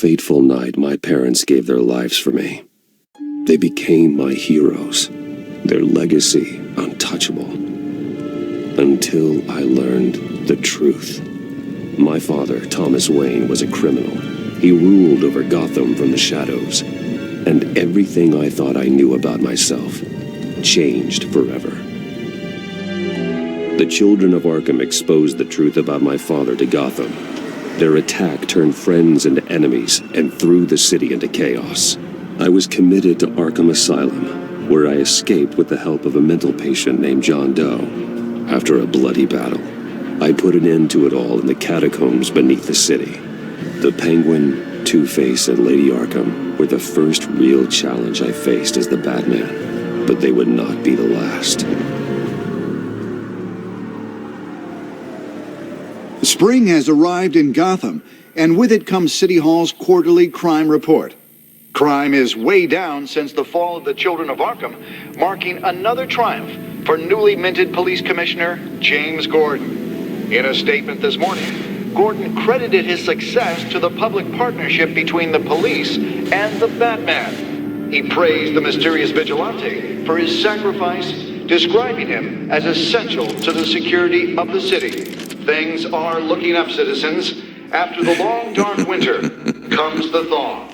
fateful night my parents gave their lives for me. They became my heroes, their legacy untouchable. Until I learned the truth. My father, Thomas Wayne, was a criminal. He ruled over Gotham from the shadows. And everything I thought I knew about myself changed forever. The children of Arkham exposed the truth about my father to Gotham. Their attack turned friends into enemies and threw the city into chaos. I was committed to Arkham Asylum, where I escaped with the help of a mental patient named John Doe. After a bloody battle, I put an end to it all in the catacombs beneath the city. The Penguin, Two-Face, and Lady Arkham were the first real challenge I faced as the Batman, but they would not be the last. Spring has arrived in Gotham, and with it comes City Hall's quarterly crime report. Crime is way down since the fall of the Children of Arkham, marking another triumph for newly minted Police Commissioner James Gordon. In a statement this morning, Gordon credited his success to the public partnership between the police and the Batman. He praised the mysterious vigilante for his sacrifice, describing him as essential to the security of the city. Things are looking up, citizens. After the long, dark winter comes the thaw.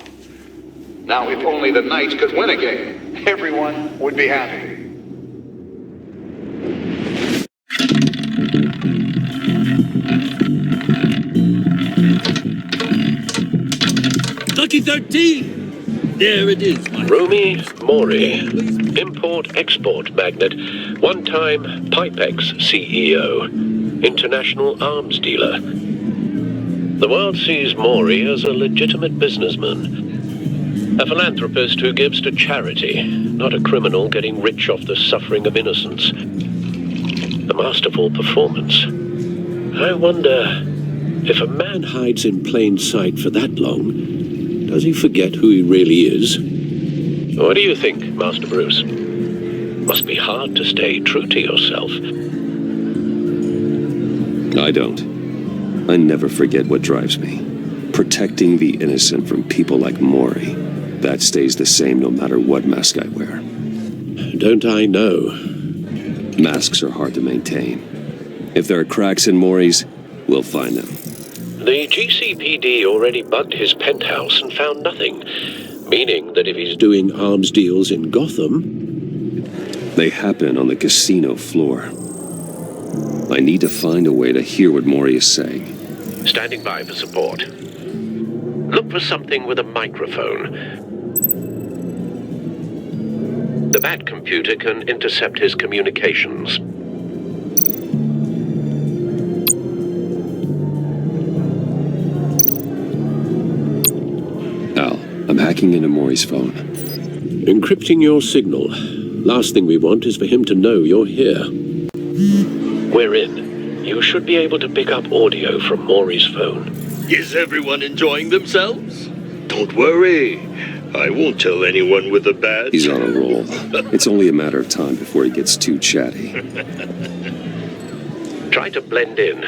Now, if only the Knights could win a game, everyone would be happy. Lucky 13! There it is, my... Romy Mori, import-export magnate, one-time Pipex CEO, international arms dealer. The world sees Mori as a legitimate businessman, a philanthropist who gives to charity, not a criminal getting rich off the suffering of innocents. A masterful performance. I wonder, if a man hides in plain sight for that long, does he forget who he really is? What do you think, Master Bruce? Must be hard to stay true to yourself. I don't. I never forget what drives me. Protecting the innocent from people like Mori. That stays the same no matter what mask I wear. Don't I know? Masks are hard to maintain. If there are cracks in Mori's, we'll find them. The GCPD already bugged his penthouse and found nothing, meaning that if he's doing arms deals in Gotham... They happen on the casino floor. I need to find a way to hear what Mori is saying. Standing by for support. Look for something with a microphone. The Bat computer can intercept his communications. Al, I'm hacking into Mori's phone. Encrypting your signal. Last thing we want is for him to know you're here. We're in. You should be able to pick up audio from Mori's phone. Is everyone enjoying themselves? Don't worry. I won't tell anyone with a bat. He's on a roll. It's only a matter of time before he gets too chatty. Try to blend in.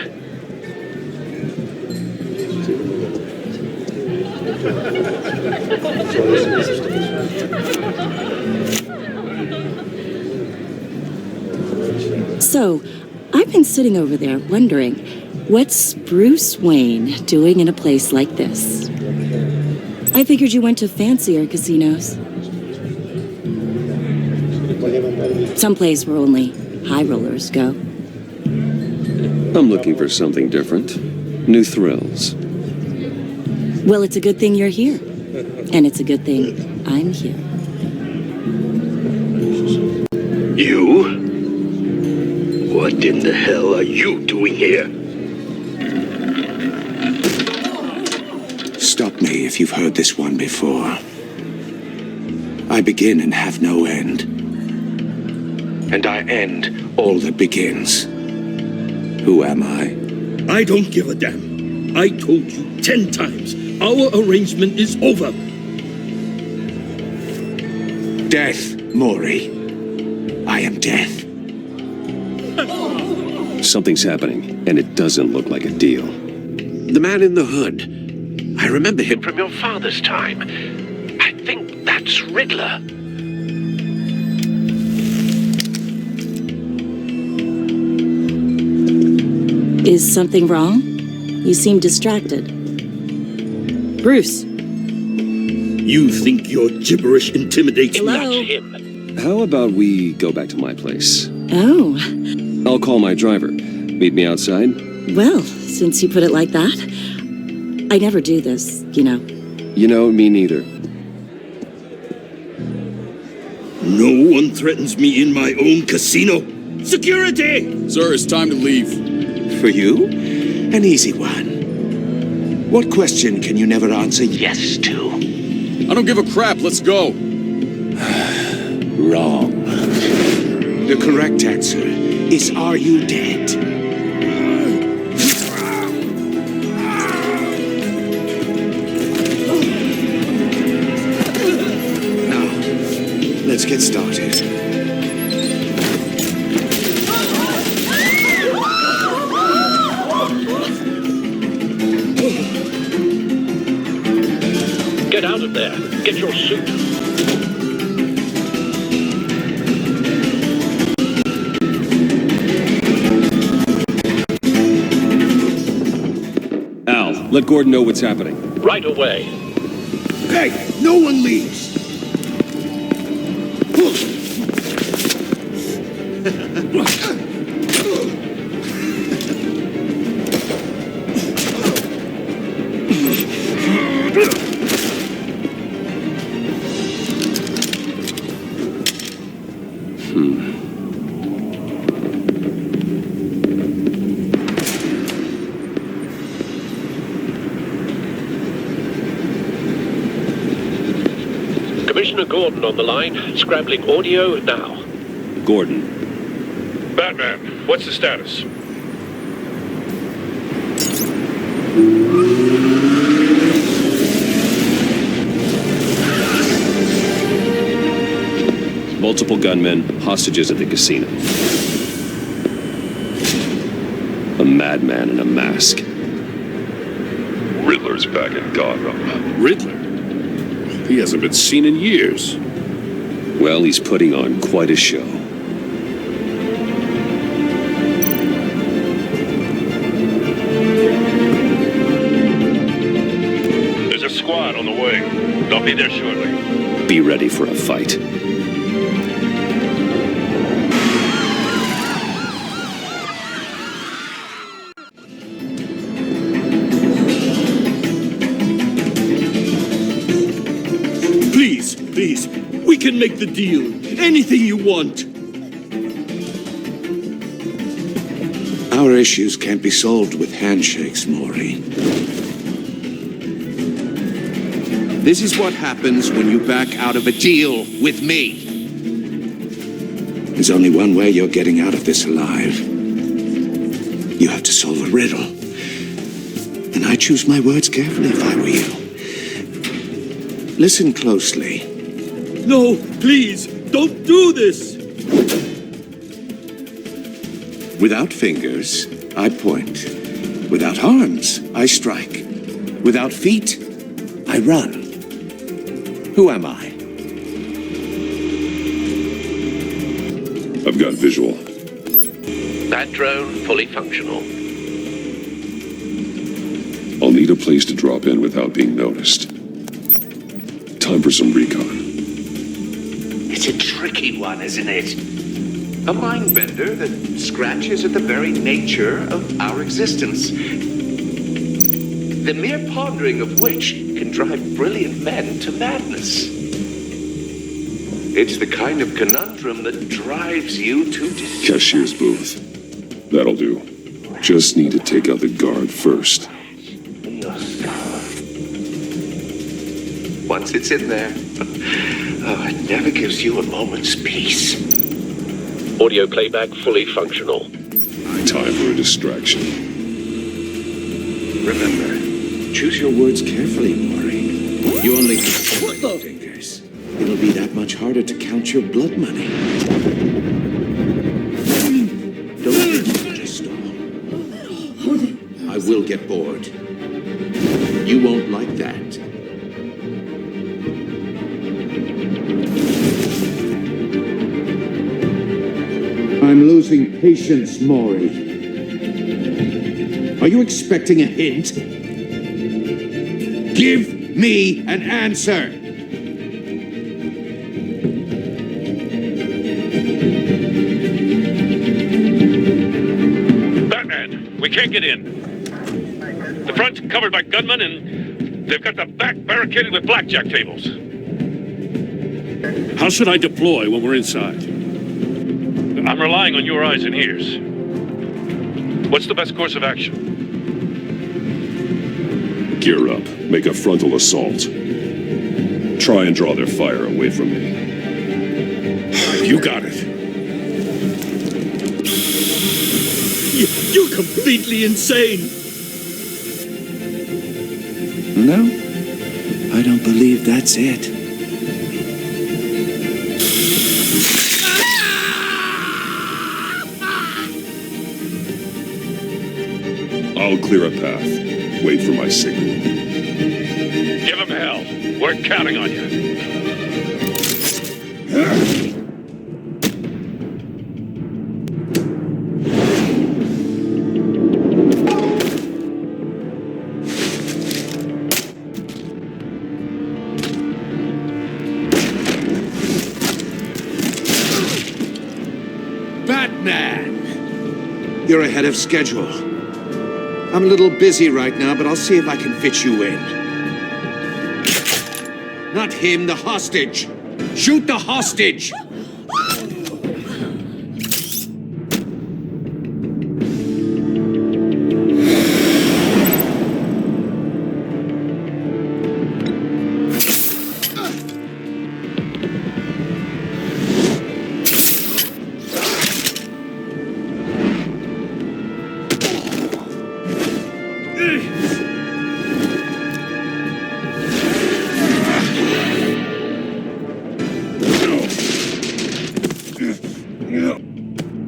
So, I've been sitting over there wondering, what's Bruce Wayne doing in a place like this? I figured you went to fancier casinos. Someplace where only high rollers go. I'm looking for something different. New thrills. Well, it's a good thing you're here. And it's a good thing I'm here. You? What in the hell are you doing here? Stop me if you've heard this one before. I begin and have no end. And I end all that begins. Who am I? I don't give a damn. I told you 10 times. Our arrangement is over. Death, Mori. I am death. Something's happening, and it doesn't look like a deal. The man in the hood. I remember him. From your father's time. I think that's Riddler. Is something wrong? You seem distracted. Bruce. You think your gibberish intimidates me? Hello? Not him. How about we go back to my place? Oh, I'll call my driver. Meet me outside? well, since you put it like that. I never do this, you know. You know, me neither. No one threatens me in my own casino. Security! Sir, it's time to leave. For you, an easy one. What question can you never answer yes to? I don't give a crap. Let's go. Wrong. The correct answer is, are you dead? Now, let's get started. Get out of there. Get your suit. Al, let Gordon know what's happening. Right away. Hey, no one leaves! Commissioner Gordon on the line. Scrambling audio now. Gordon. Batman, what's the status? Multiple gunmen, hostages at the casino. A madman in a mask. Riddler's back in Gotham. Riddler? He hasn't been seen in years. Well, he's putting on quite a show. There's a squad on the way. They'll be there shortly. Be ready for a fight. Please, we can make the deal. Anything you want. Our issues can't be solved with handshakes, Maury. This is what happens when you back out of a deal with me. There's only one way you're getting out of this alive. You have to solve a riddle. And I choose my words carefully if I were you. Listen closely. No, please, don't do this. Without fingers, I point. Without arms, I strike. Without feet, I run. Who am I? I've got visual. That drone fully functional. I'll need a place to drop in without being noticed. Time for some recon. It's a tricky one, isn't it? A mind bender that scratches at the very nature of our existence. The mere pondering of which can drive brilliant men to madness. It's the kind of conundrum that drives you to Cashier's booth. That'll do. Just need to take out the guard first. Once it's in there, it never gives you a moment's peace. Audio playback fully functional. Time for a distraction. Remember, choose your words carefully, Maury. You only have 4 fingers. It'll be that much harder to count your blood money. Don't think you can just stall. I will get bored. You won't like that. I'm losing patience, Maury. Are you expecting a hint? Give me an answer! Batman, we can't get in. The front's covered by gunmen, and they've got the back barricaded with blackjack tables. How should I deploy when we're inside? I'm relying on your eyes and ears. What's the best course of action? Gear up. Make a frontal assault. Try and draw their fire away from me. You got it. You're completely insane. No, I don't believe that's it. I'll clear a path. Wait for my signal. Give him hell. We're counting on you. Batman! You're ahead of schedule. I'm a little busy right now, but I'll see if I can fit you in. Not him, the hostage! Shoot the hostage!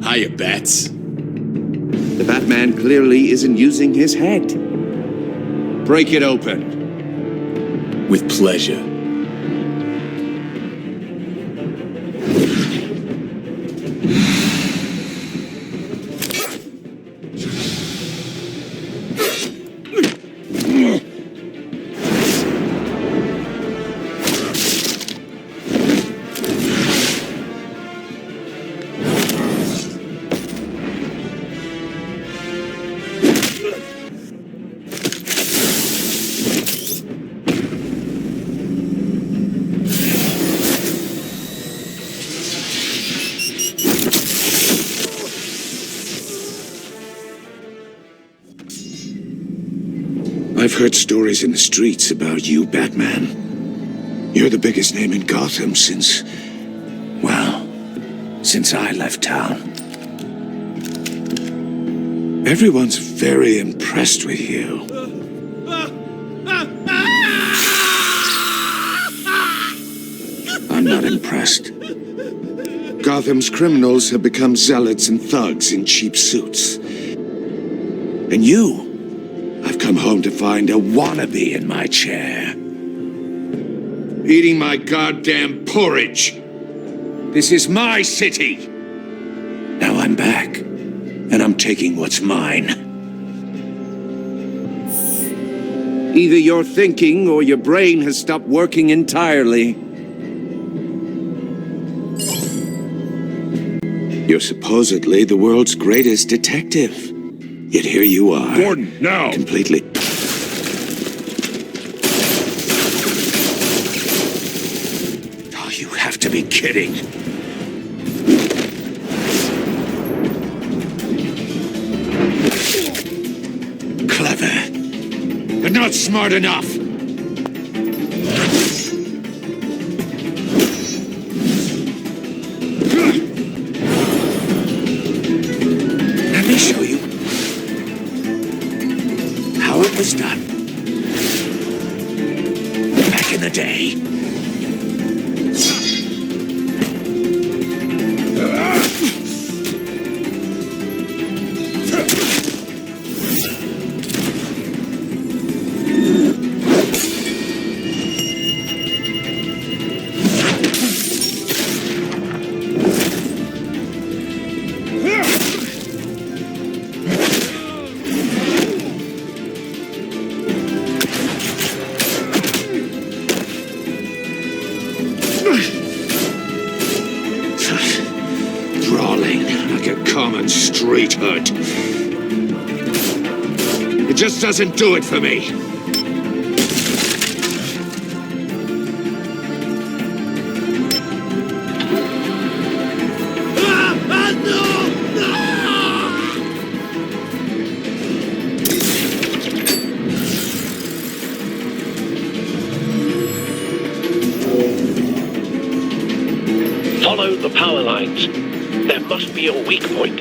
Hiya, Bats. The Batman clearly isn't using his head. Break it open. With pleasure. I've heard stories in the streets about you, Batman. You're the biggest name in Gotham since I left town. Everyone's very impressed with you. I'm not impressed. Gotham's criminals have become zealots and thugs in cheap suits. And you... I've come home to find a wannabe in my chair. Eating my goddamn porridge. This is my city. Now I'm back, and I'm taking what's mine. Either you're thinking or your brain has stopped working entirely. You're supposedly the world's greatest detective. Yet here you are. Gordon, now! Completely. Oh, you have to be kidding. Clever, but not smart enough. Let me show you how it was done. Back in the day. streethood. It just doesn't do it for me. Follow the power lines. There must be a weak point.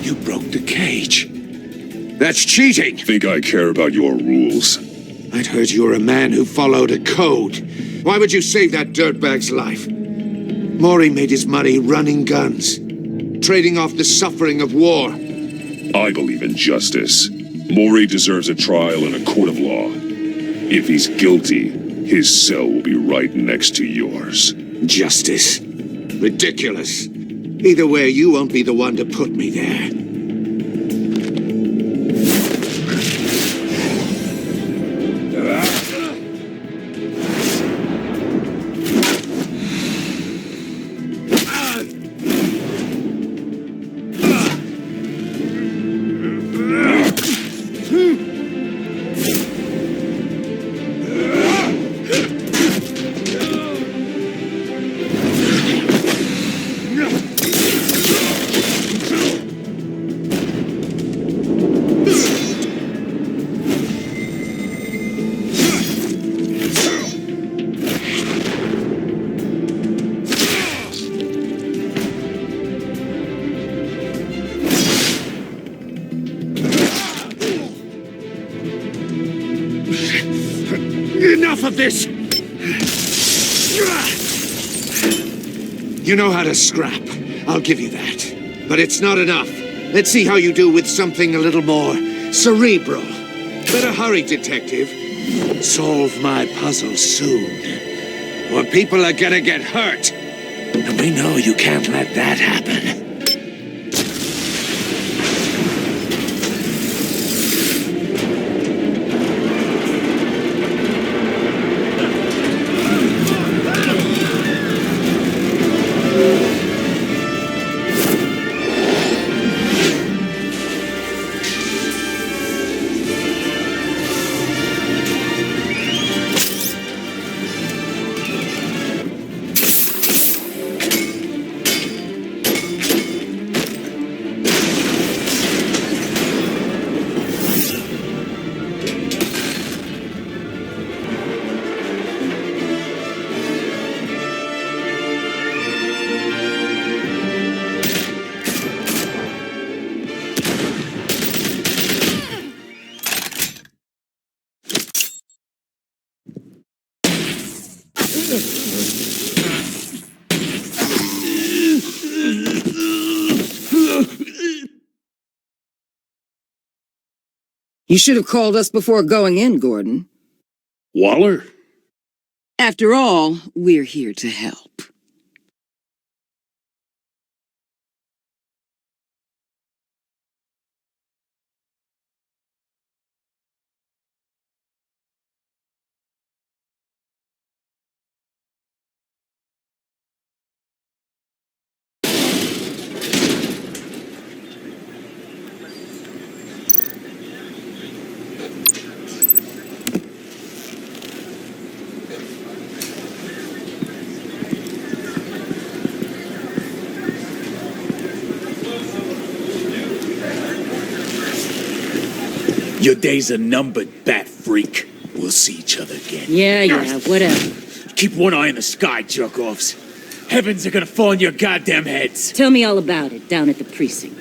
You broke the cage. That's cheating! Think I care about your rules? I'd heard you were a man who followed a code. Why would you save that dirtbag's life? Maury made his money running guns, trading off the suffering of war. I believe in justice. Maury deserves a trial in a court of law. If he's guilty, his cell will be right next to yours. Justice? Ridiculous. Either way, you won't be the one to put me there. Enough of this! You know how to scrap. I'll give you that. But it's not enough. Let's see how you do with something a little more cerebral. Better hurry, detective. Solve my puzzle soon. Or people are gonna get hurt. And we know you can't let that happen. You should have called us before going in, Gordon. Waller? After all, we're here to help. Your days are numbered, bat freak. We'll see each other again. Yeah, whatever. Keep one eye in the sky, jerk-offs. Heavens are gonna fall on your goddamn heads. Tell me all about it down at the precinct.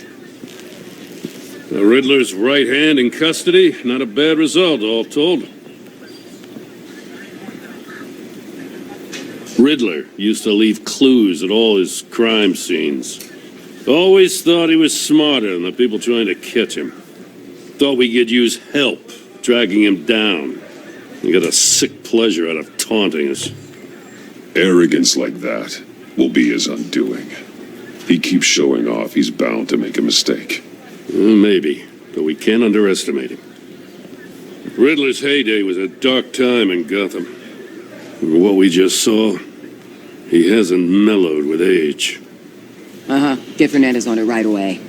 The Riddler's right hand in custody. Not a bad result, all told. Riddler used to leave clues at all his crime scenes. Always thought he was smarter than the people trying to catch him. Thought we could use help dragging him down. You got a sick pleasure out of taunting us. Arrogance like that will be his undoing. He keeps showing off, he's bound to make a mistake. Maybe, but we can't underestimate him. Riddler's heyday was a dark time in Gotham. From what we just saw, he hasn't mellowed with age. Get Fernandez on it right away.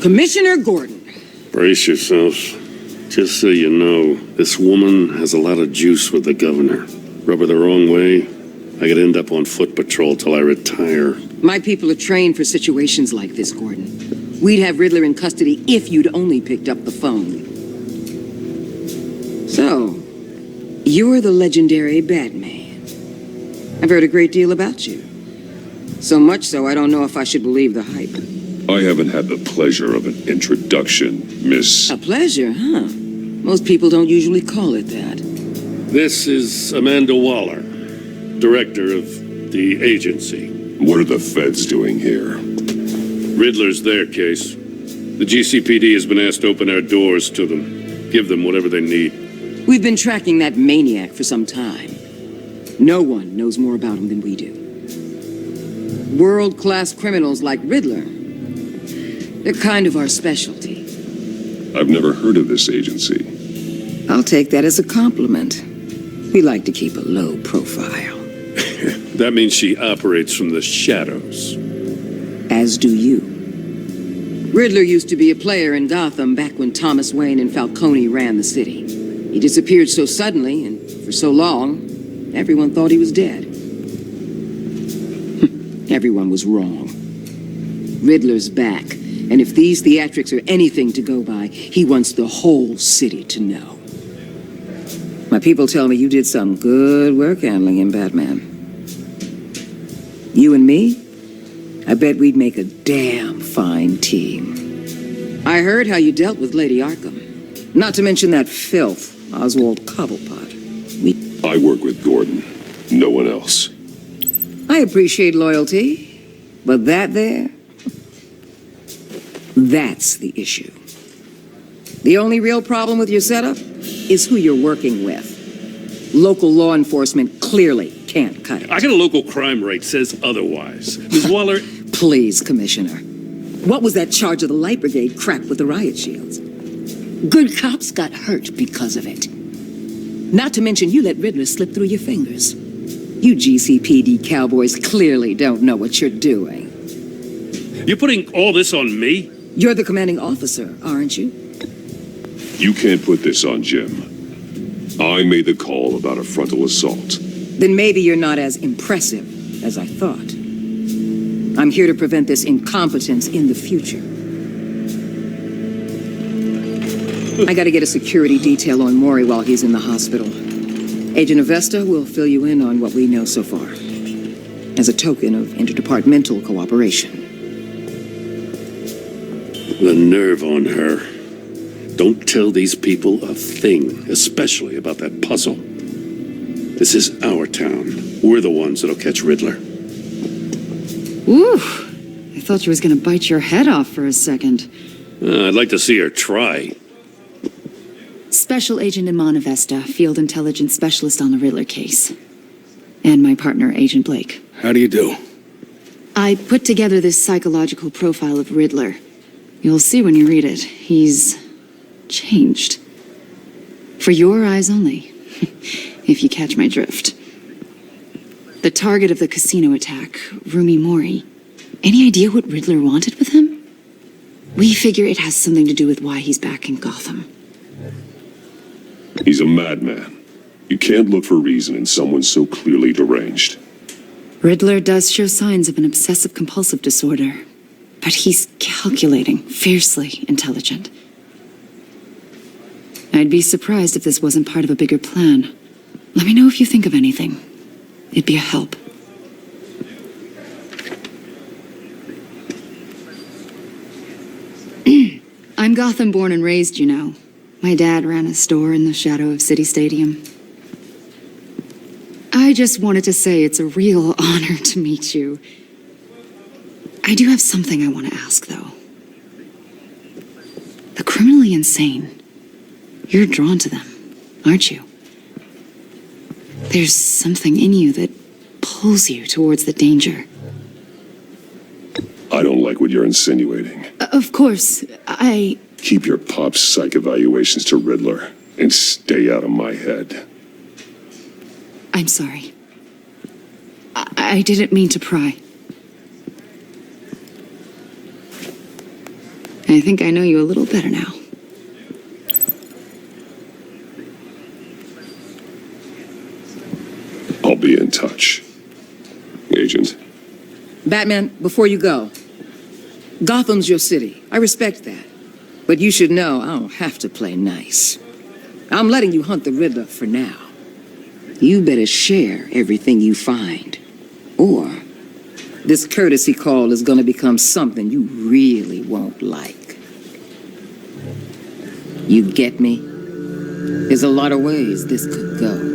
Commissioner Gordon. Brace yourselves. Just so you know, this woman has a lot of juice with the governor. Rub her the wrong way, I could end up on foot patrol till I retire. My people are trained for situations like this, Gordon. We'd have Riddler in custody if you'd only picked up the phone. So, you're the legendary Batman. I've heard a great deal about you. So much so, I don't know if I should believe the hype. I haven't had the pleasure of an introduction, Miss... A pleasure, huh? Most people don't usually call it that. This is Amanda Waller, director of the agency. What are the feds doing here? Riddler's their case. The GCPD has been asked to open our doors to them. Give them whatever they need. We've been tracking that maniac for some time. No one knows more about him than we do. World-class criminals like Riddler. They're kind of our specialty. I've never heard of this agency. I'll take that as a compliment. We like to keep a low profile. That means she operates from the shadows. As do you. Riddler used to be a player in Gotham back when Thomas Wayne and Falcone ran the city. He disappeared so suddenly and for so long, everyone thought he was dead. Everyone was wrong. Riddler's back, and if these theatrics are anything to go by, he wants the whole city to know. My people tell me you did some good work handling him, Batman. You and me? I bet we'd make a damn fine team. I heard how you dealt with Lady Arkham. Not to mention that filth, Oswald Cobblepot. I work with Gordon. No one else. I appreciate loyalty, but that there, that's the issue. The only real problem with your setup is who you're working with. Local law enforcement clearly can't cut it. I got a local crime rate says otherwise. Ms. Waller... Please, Commissioner. What was that charge of the Light Brigade crap with the riot shields? Good cops got hurt because of it. Not to mention you let Riddler slip through your fingers. You GCPD cowboys clearly don't know what you're doing. You're putting all this on me? You're the commanding officer, aren't you? You can't put this on Jim. I made the call about a frontal assault. Then maybe you're not as impressive as I thought. I'm here to prevent this incompetence in the future. I gotta get a security detail on Maury while he's in the hospital. Agent Avesta will fill you in on what we know so far, as a token of interdepartmental cooperation. The nerve on her. Don't tell these people a thing, especially about that puzzle. This is our town. We're the ones that'll catch Riddler. Ooh, I thought you was gonna bite your head off for a second. I'd like to see her try. Special Agent Iman Avesta, Field Intelligence Specialist on the Riddler case. And my partner, Agent Blake. How do you do? I put together this psychological profile of Riddler. You'll see when you read it. He's changed. For your eyes only, if you catch my drift. The target of the casino attack, Rumi Mori. Any idea what Riddler wanted with him? We figure it has something to do with why he's back in Gotham. He's a madman. You can't look for reason in someone so clearly deranged. Riddler does show signs of an obsessive-compulsive disorder, but he's calculating, fiercely intelligent. I'd be surprised if this wasn't part of a bigger plan. Let me know if you think of anything. It'd be a help. I'm Gotham born and raised, you know. My dad ran a store in the shadow of City Stadium. I just wanted to say it's a real honor to meet you. I do have something I want to ask, though. The criminally insane. You're drawn to them. aren't you? There's something in you that pulls you towards the danger. I don't like what you're insinuating. Of course, Keep your pop psych evaluations to Riddler and stay out of my head. I'm sorry. I didn't mean to pry. I think I know you a little better now. I'll be in touch. Agent. Batman, before you go, Gotham's your city. I respect that. But you should know I don't have to play nice. I'm letting you hunt the Riddler for now. You better share everything you find. Or this courtesy call is gonna become something you really won't like. You get me? There's a lot of ways this could go.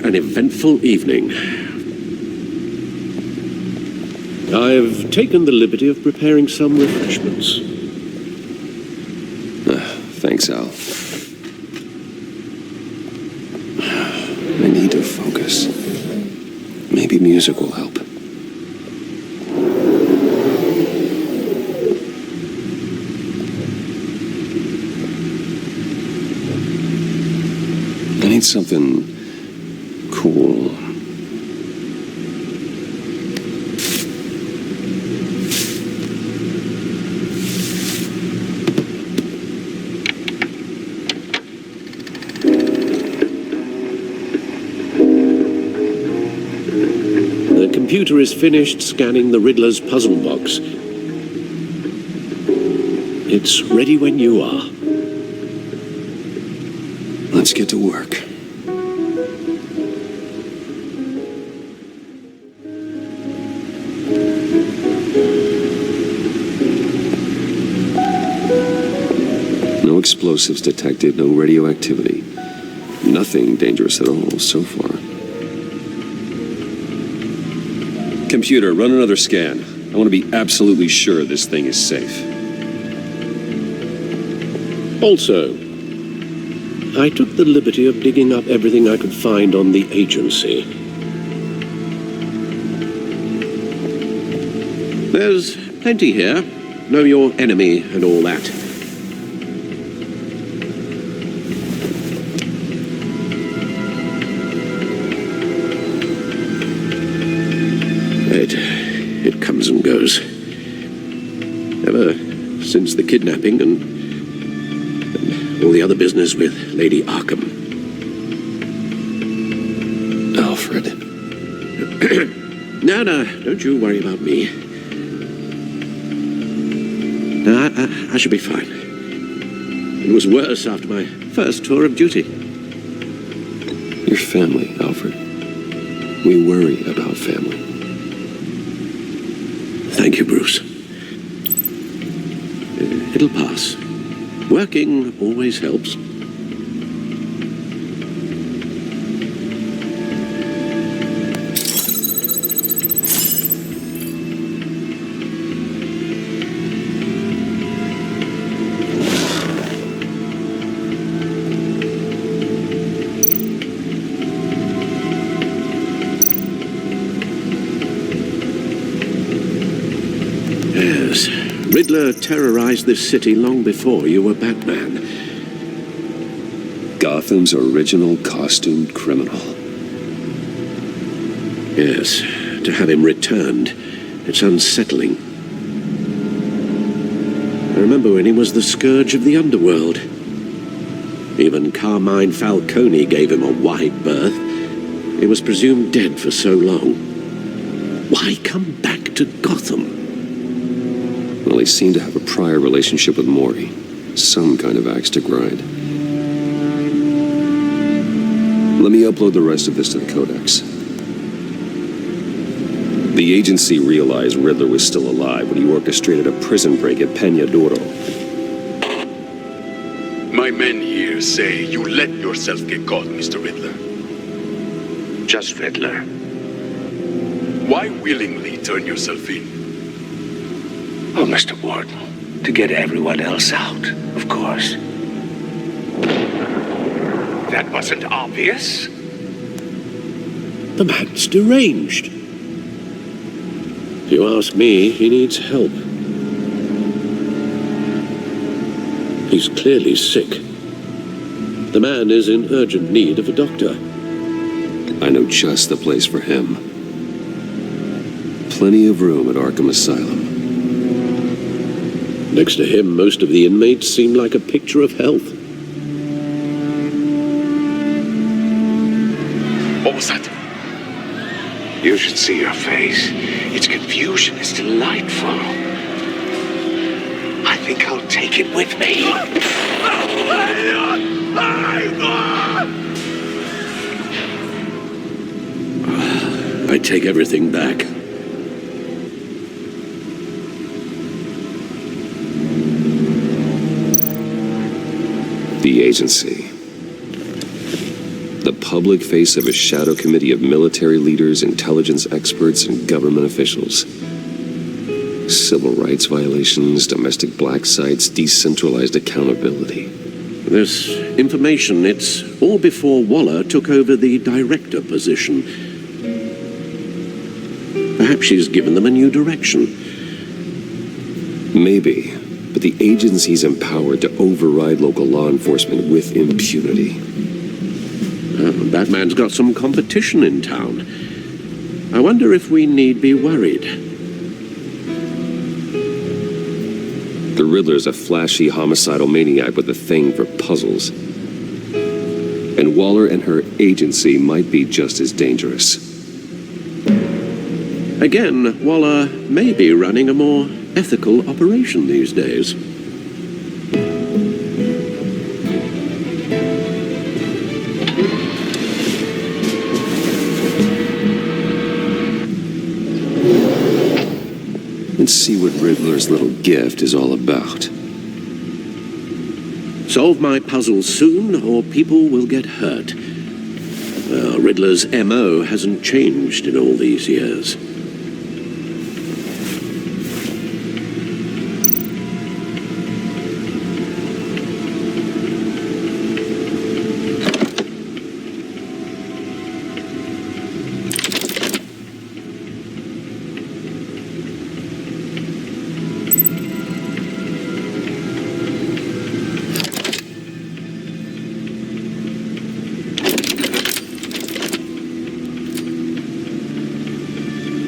Eventful evening. I've taken the liberty of preparing some refreshments. Thanks, Al. I need to focus. Maybe music will help. I need something cool. The computer is finished scanning the Riddler's puzzle box. It's ready when you are. Let's get to work. No explosives detected, no radioactivity. Nothing dangerous at all so far. Computer, run another scan. I want to be absolutely sure this thing is safe. Also, I took the liberty of digging up everything I could find on the agency. There's plenty here. Know your enemy and all that. It comes and goes. Ever since the kidnapping and all the other business with Lady Arkham. Alfred. No, don't you worry about me. No, I should be fine. It was worse after my first tour of duty. Your family, Alfred. We worry about family. Thank you, Bruce. It'll pass. Working always helps. Yes, Riddler terrorized this city long before you were Batman. Gotham's original costumed criminal. Yes, to have him returned, it's unsettling. I remember when he was the scourge of the underworld. Even Carmine Falcone gave him a wide berth. He was presumed dead for so long. Why come back to Gotham? Well, he seemed to have a prior relationship with Mori. Some kind of axe to grind. Let me upload the rest of this to the Codex. The agency realized Riddler was still alive when he orchestrated a prison break at Peñadoro. My men here say you let yourself get caught, Mr. Riddler. Just Riddler. Why willingly turn yourself in? Oh, Mr. Warden, to get everyone else out, of course. That wasn't obvious. The man's deranged. If you ask me, he needs help. He's clearly sick. The man is in urgent need of a doctor. I know just the place for him. Plenty of room at Arkham Asylum. Next to him, most of the inmates seem like a picture of health. What was that? You should see your face. Its confusion is delightful. I think I'll take it with me. I take everything back. The agency. The public face of a shadow committee of military leaders, intelligence experts, and government officials. Civil rights violations, domestic black sites, decentralized accountability. This information, it's all before Waller took over the director position. Perhaps she's given them a new direction. Maybe, but the agency's empowered to override local law enforcement with impunity. Batman's got some competition in town. I wonder if we need be worried. The Riddler's a flashy, homicidal maniac with a thing for puzzles. And Waller and her agency might be just as dangerous. Again, Waller may be running a more ethical operation these days. Let's see what Riddler's little gift is all about. Solve my puzzles soon, or people will get hurt. Well, Riddler's M.O. hasn't changed in all these years.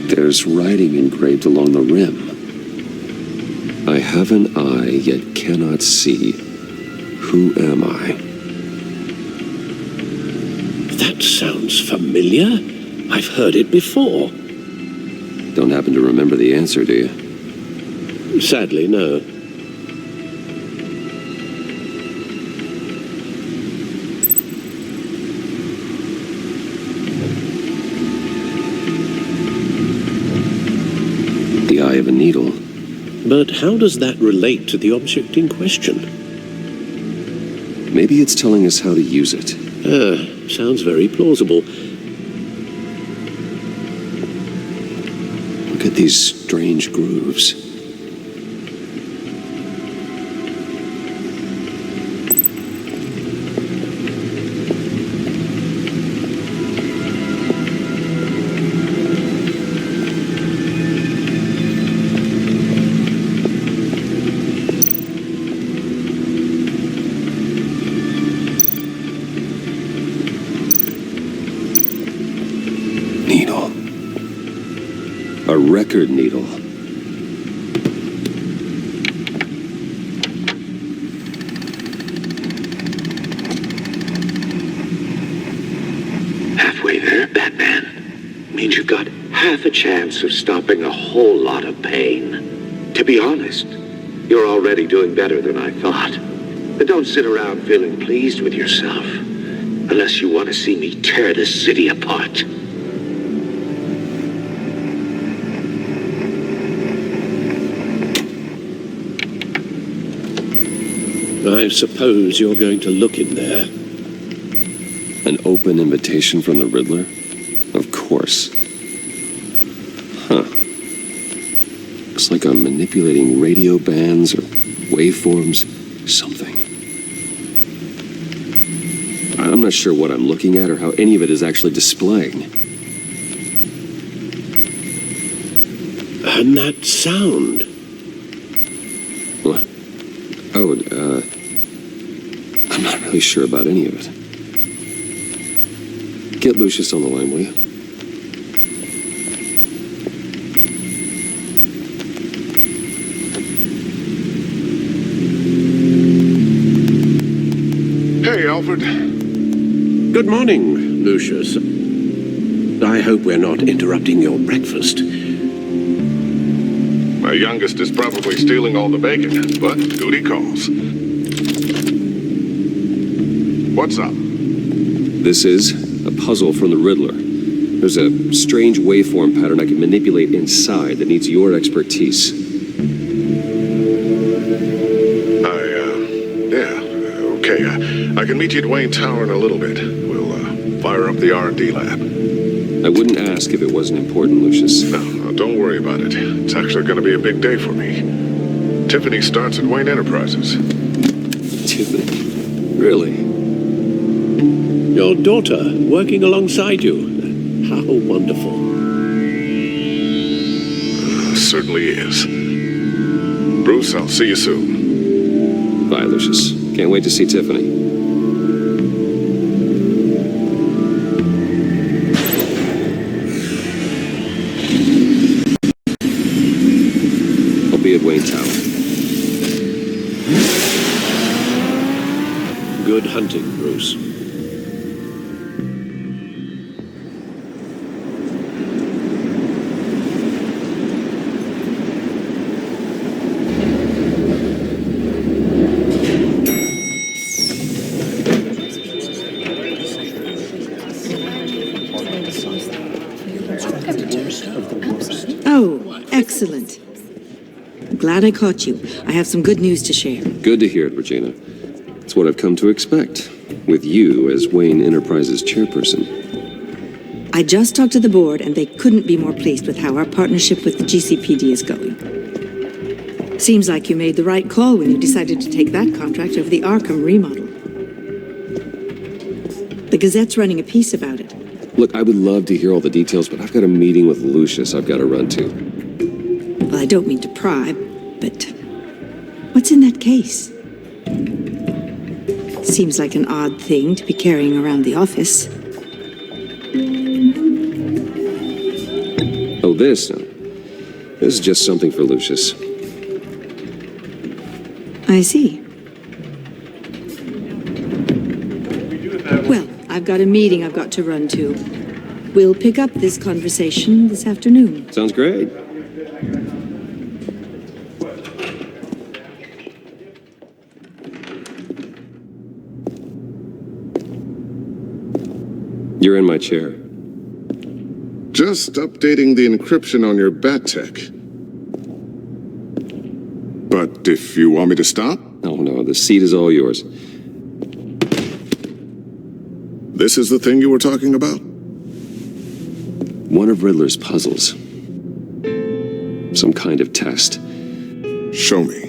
There's writing engraved along the rim. I have an eye, yet cannot see. Who am I? That sounds familiar. I've heard it before. Don't happen to remember the answer, do you? Sadly, no. The eye of a needle. But how does that relate to the object in question? Maybe it's telling us how to use it. Sounds very plausible. Look at these strange grooves. Needle. A record needle. Halfway there, had half a chance of stopping a whole lot of pain. To be honest, you're already doing better than I thought. But don't sit around feeling pleased with yourself, unless you want to see me tear this city apart. I suppose you're going to look in there. An open invitation from the Riddler? Of course. Huh. Looks like I'm manipulating radio bands or waveforms, something. I'm not sure what I'm looking at or how any of it is actually displaying. And that sound. What? Oh, I'm not really sure about any of it. Get Lucius on the line, will you? Hey, Alfred. Good morning, Lucius. I hope we're not interrupting your breakfast. My youngest is probably stealing all the bacon, but duty calls. What's up? This is a puzzle from the Riddler. There's a strange waveform pattern I can manipulate inside that needs your expertise. Okay. I can meet you at Wayne Tower in a little bit. We'll fire up the R&D lab. I wouldn't ask if it wasn't important, Lucius. No, don't worry about it. It's actually going to be a big day for me. Tiffany starts at Wayne Enterprises. Tiffany? Really? Your daughter working alongside you. How wonderful. Certainly is. Bruce, I'll see you soon. Bye, Lucius. Can't wait to see Tiffany. I'll be at Wayne Tower. Good hunting, Bruce. Oh, excellent. Glad I caught you. I have some good news to share. Good to hear it, Regina. It's what I've come to expect, with you as Wayne Enterprises chairperson. I just talked to the board, and they couldn't be more pleased with how our partnership with the GCPD is going. Seems like you made the right call when you decided to take that contract over the Arkham remodel. The Gazette's running a piece about it. Look, I would love to hear all the details, but I've got a meeting with Lucius I've got to run to. Well, I don't mean to pry, but what's in that case? Seems like an odd thing to be carrying around the office. Oh, this? No. This is just something for Lucius. I see. Well, I've got a meeting I've got to run to. We'll pick up this conversation this afternoon. Sounds great. You're in my chair. Just updating the encryption on your bat tech. But if you want me to stop? Oh no, the seat is all yours. This is the thing you were talking about? One of Riddler's puzzles. Some kind of test. Show me.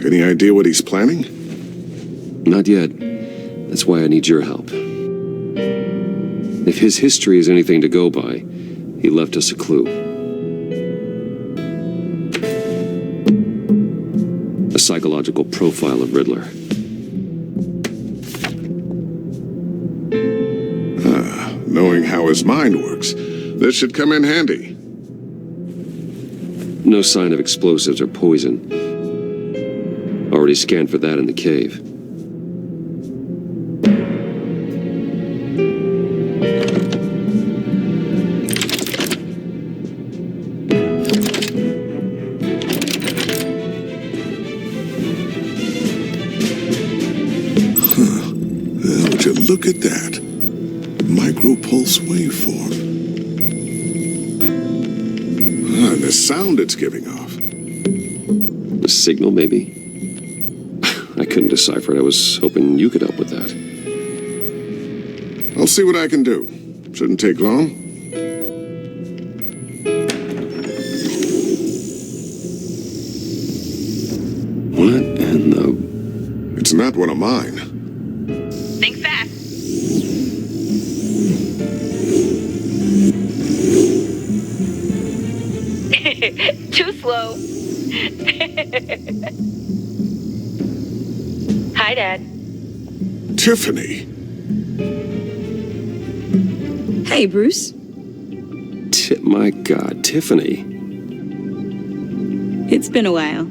Any idea what he's planning? Not yet. That's why I need your help. If his history is anything to go by, he left us a clue. A psychological profile of Riddler. Knowing how his mind works, this should come in handy. No sign of explosives or poison. Already scanned for that in the cave. Would you look at that? Micro-pulse waveform. And the sound it's giving off. A signal, maybe? I couldn't decipher it. I was hoping you could help with that. I'll see what I can do. Shouldn't take long. What in the... It's not one of mine. Think fast. Too slow. Hi, Dad. Tiffany. Hey, Bruce. My God, Tiffany. It's been a while.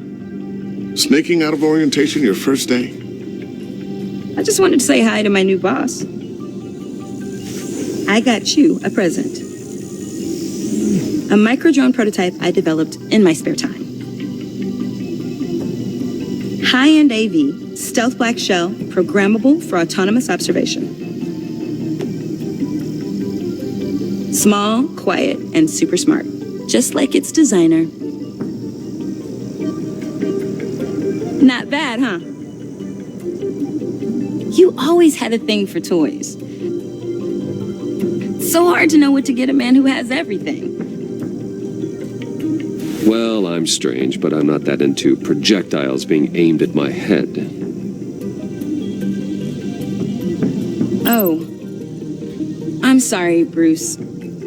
Sneaking out of orientation your first day? I just wanted to say hi to my new boss. I got you a present. A micro-drone prototype I developed in my spare time. High-end AV, stealth black shell, programmable for autonomous observation. Small, quiet, and super smart. Just like its designer. Not bad, huh? You always had a thing for toys. So hard to know what to get a man who has everything. Well, I'm strange, but I'm not that into projectiles being aimed at my head. Oh. I'm sorry, Bruce.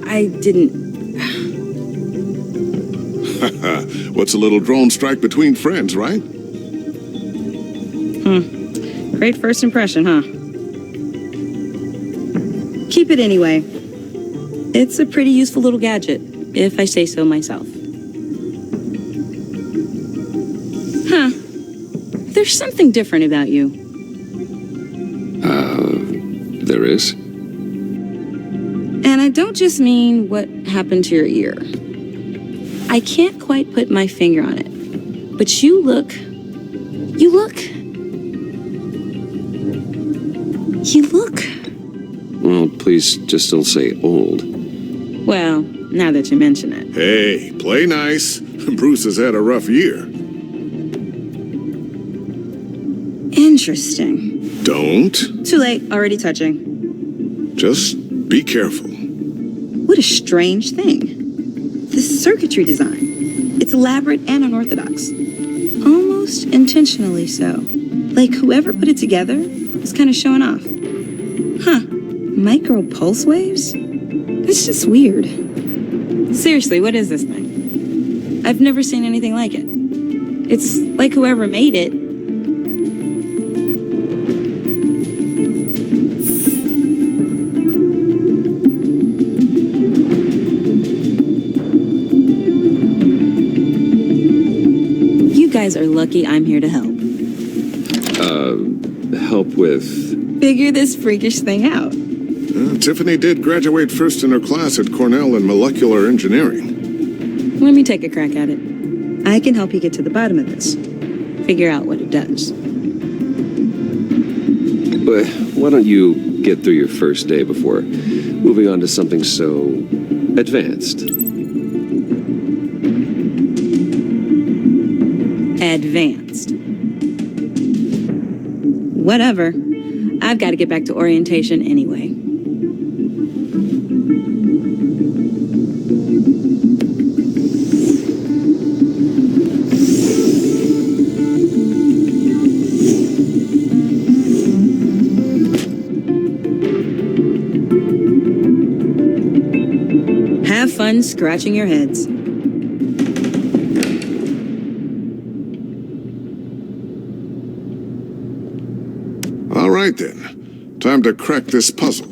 I didn't... What's a little drone strike between friends, right? Great first impression, huh? Keep it anyway. It's a pretty useful little gadget, if I say so myself. Huh. There's something different about you. There is? And I don't just mean what happened to your ear. I can't quite put my finger on it. But you look... Well, please just don't say old. Well, now that you mention it. Hey, play nice. Bruce has had a rough year. Interesting. Don't. Too late, already touching. Just be careful. What a strange thing. The circuitry design. It's elaborate and unorthodox. Almost intentionally so. Like whoever put it together was kind of showing off. Huh. Micro pulse waves? It's just weird. Seriously, what is this thing? I've never seen anything like it. It's like whoever made it. You guys are lucky I'm here to help. Help with... Figure this freakish thing out. Tiffany did graduate first in her class at Cornell in molecular engineering. Let me take a crack at it. I can help you get to the bottom of this. Figure out what it does. But why don't you get through your first day before moving on to something so advanced? Advanced. Whatever. I've got to get back to orientation anyway. Have fun scratching your heads. All right, then. Time to crack this puzzle.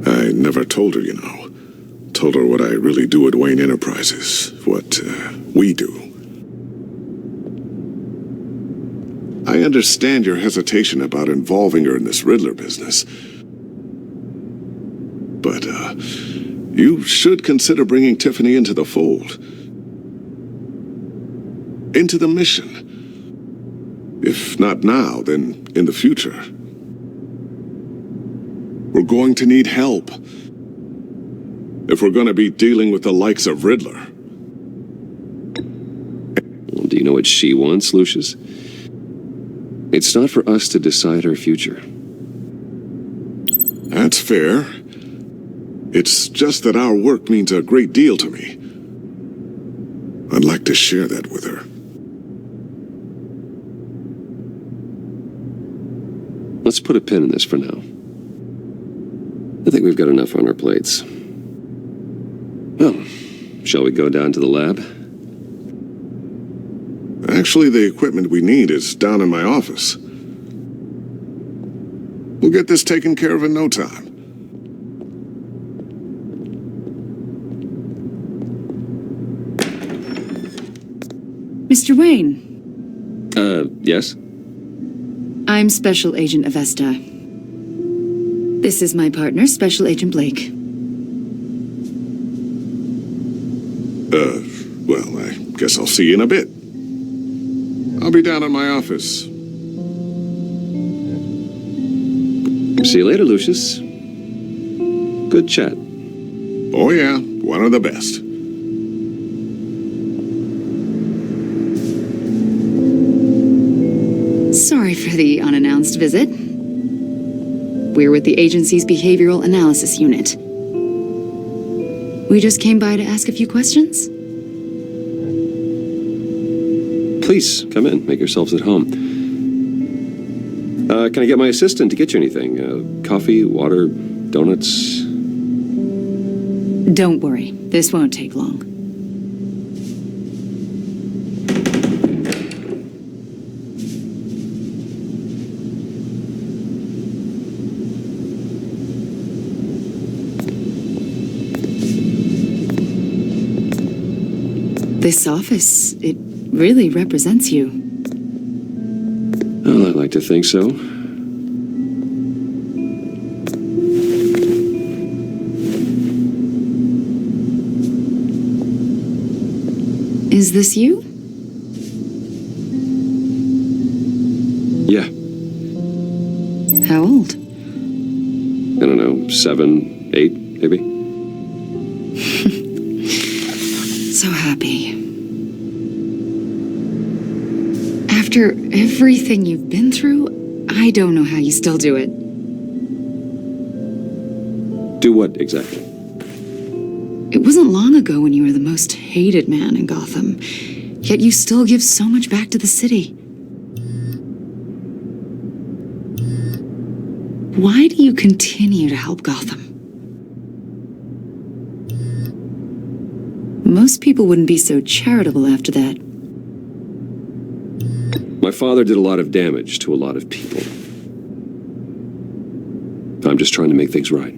I never told her, you know. Told her what I really do at Wayne Enterprises. What we do. I understand your hesitation about involving her in this Riddler business. But, you should consider bringing Tiffany into the fold. into the mission. If not now, then in the future. We're going to need help. If we're going to be dealing with the likes of Riddler. Well, do you know what she wants, Lucius? It's not for us to decide her future. That's fair. It's just that our work means a great deal to me. I'd like to share that with her. Let's put a pin in this for now. I think we've got enough on our plates. Well, shall we go down to the lab? Actually, the equipment we need is down in my office. We'll get this taken care of in no time. Mr. Wayne. Yes? I'm Special Agent Avesta. This is my partner, Special Agent Blake. Well, I guess I'll see you in a bit. I'll be down at my office. See you later, Lucius. Good chat. Oh yeah, one of the best. Sorry for the unannounced visit. We're with the agency's Behavioral Analysis Unit. We just came by to ask a few questions. Please, come in. Make yourselves at home. Can I get my assistant to get you anything? Coffee, water, donuts? Don't worry. This won't take long. This office, it really represents you. Well, I'd like to think so. Is this you? Yeah. How old? I don't know, 7, 8, maybe? So happy. After everything you've been through, I don't know how you still do it. Do what, exactly? It wasn't long ago when you were the most hated man in Gotham, yet you still give so much back to the city. Why do you continue to help Gotham? Most people wouldn't be so charitable after that. My father did a lot of damage to a lot of people. I'm just trying to make things right.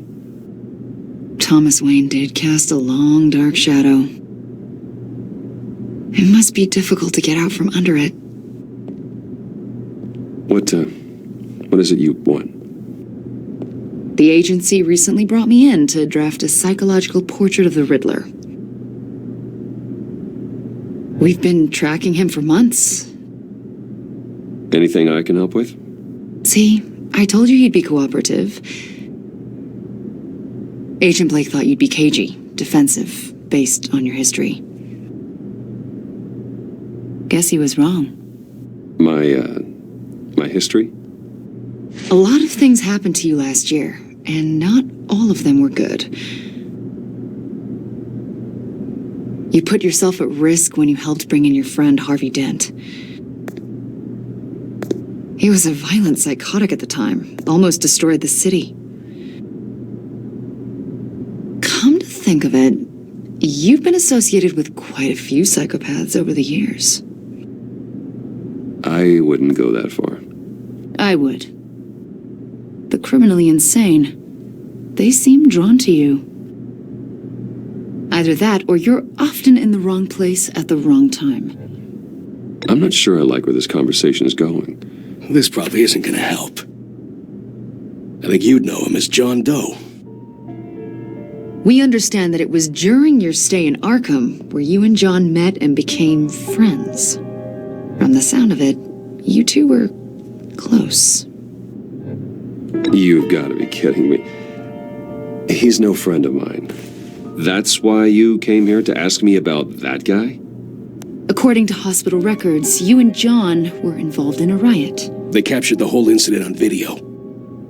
Thomas Wayne did cast a long, dark shadow. It must be difficult to get out from under it. What is it you want? The agency recently brought me in to draft a psychological portrait of the Riddler. We've been tracking him for months. Anything I can help with? See, I told you he'd be cooperative. Agent Blake thought you'd be cagey, defensive, based on your history. Guess he was wrong. My history? A lot of things happened to you last year, and not all of them were good. You put yourself at risk when you helped bring in your friend Harvey Dent. He was a violent psychotic at the time, almost destroyed the city. Come to think of it, you've been associated with quite a few psychopaths over the years. I wouldn't go that far. I would. The criminally insane, they seem drawn to you. Either that, or you're often in the wrong place at the wrong time. I'm not sure I like where this conversation is going. This probably isn't gonna help. I think you'd know him as John Doe. We understand that it was during your stay in Arkham where you and John met and became friends. the sound of it, you two were close. You've got to be kidding me. He's no friend of mine. That's why you came here to ask me about that guy? According to hospital records, you and John were involved in a riot. They captured the whole incident on video.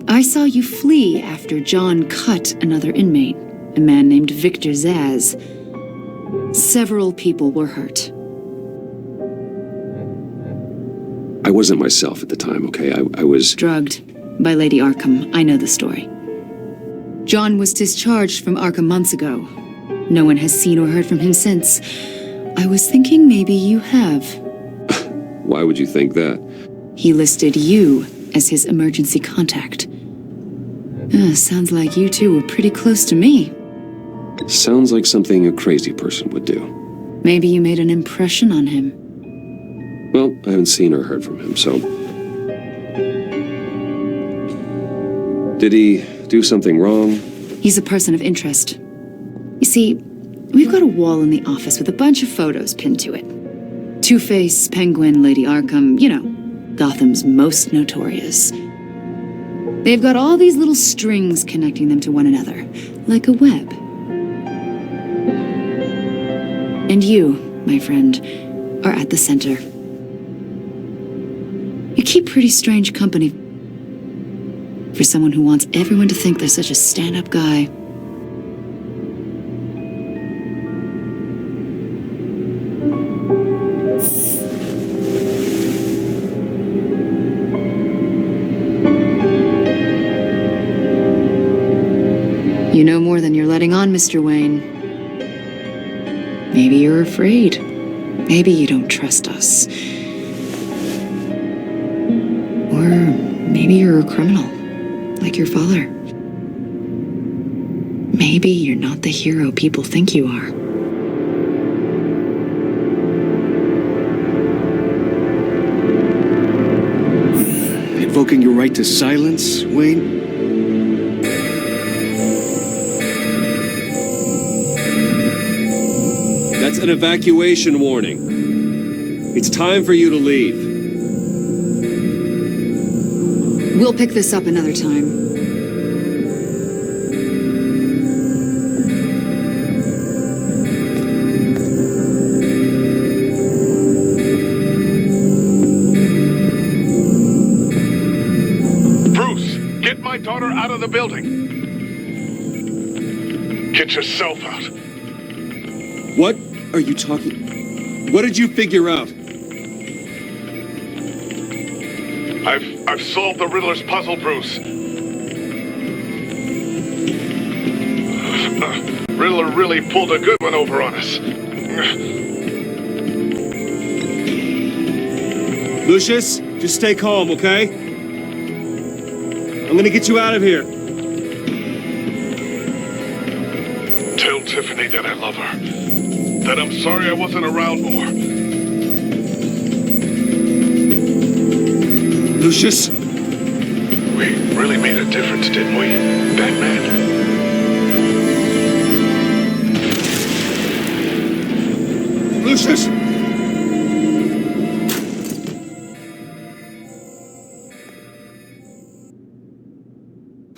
I saw you flee after John cut another inmate, a man named Victor Zaz. Several people were hurt. I wasn't myself at the time, okay? I was... Drugged by Lady Arkham. I know the story. John was discharged from Arkham months ago. No one has seen or heard from him since. I was thinking maybe you have. Why would you think that? He listed you as his emergency contact. Sounds like you two were pretty close to me. Sounds like something a crazy person would do. Maybe you made an impression on him. Well, I haven't seen or heard from him, so... Did he do something wrong? He's a person of interest. You see, we've got a wall in the office with a bunch of photos pinned to it. Two-Face, Penguin, Lady Arkham, you know, Gotham's most notorious. They've got all these little strings connecting them to one another, like a web. And you, my friend, are at the center. You keep pretty strange company for someone who wants everyone to think they're such a stand-up guy. You know more than you're letting on, Mr. Wayne. Maybe you're afraid. Maybe you don't trust us. Or maybe you're a criminal, like your father. Maybe you're not the hero people think you are. Invoking your right to silence, Wayne? That's an evacuation warning. It's time for you to leave. We'll pick this up another time. Bruce, get my daughter out of the building. Get yourself out. What are you talking? What did you figure out? I've solved the Riddler's puzzle, Bruce. Riddler really pulled a good one over on us. Lucius, just stay calm, okay? I'm gonna get you out of here. Tell Tiffany that I love her. That I'm sorry I wasn't around more. Lucius? We really made a difference, didn't we, Batman? Lucius!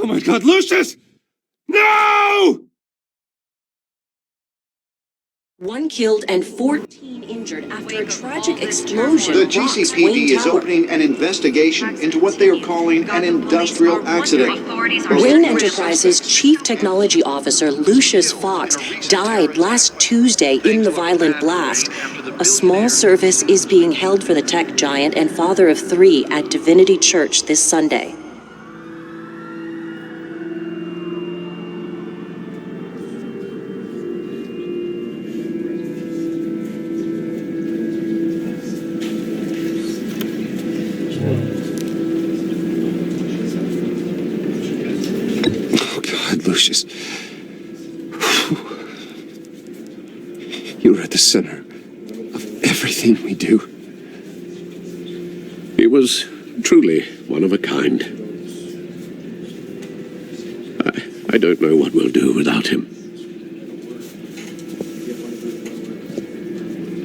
Oh my God, Lucius! No! 1 killed and 14 injured after a tragic explosion. The rocks GCPD Wayne is Tower. opening an investigation into what they are calling an industrial accident. Wayne Enterprises Chief Technology Officer Lucius Fox died last Tuesday in the violent blast. A small service is being held for the tech giant and father of 3 at Divinity Church this Sunday. Lucius. You're at the center of everything we do. He was truly one of a kind. I don't know what we'll do without him.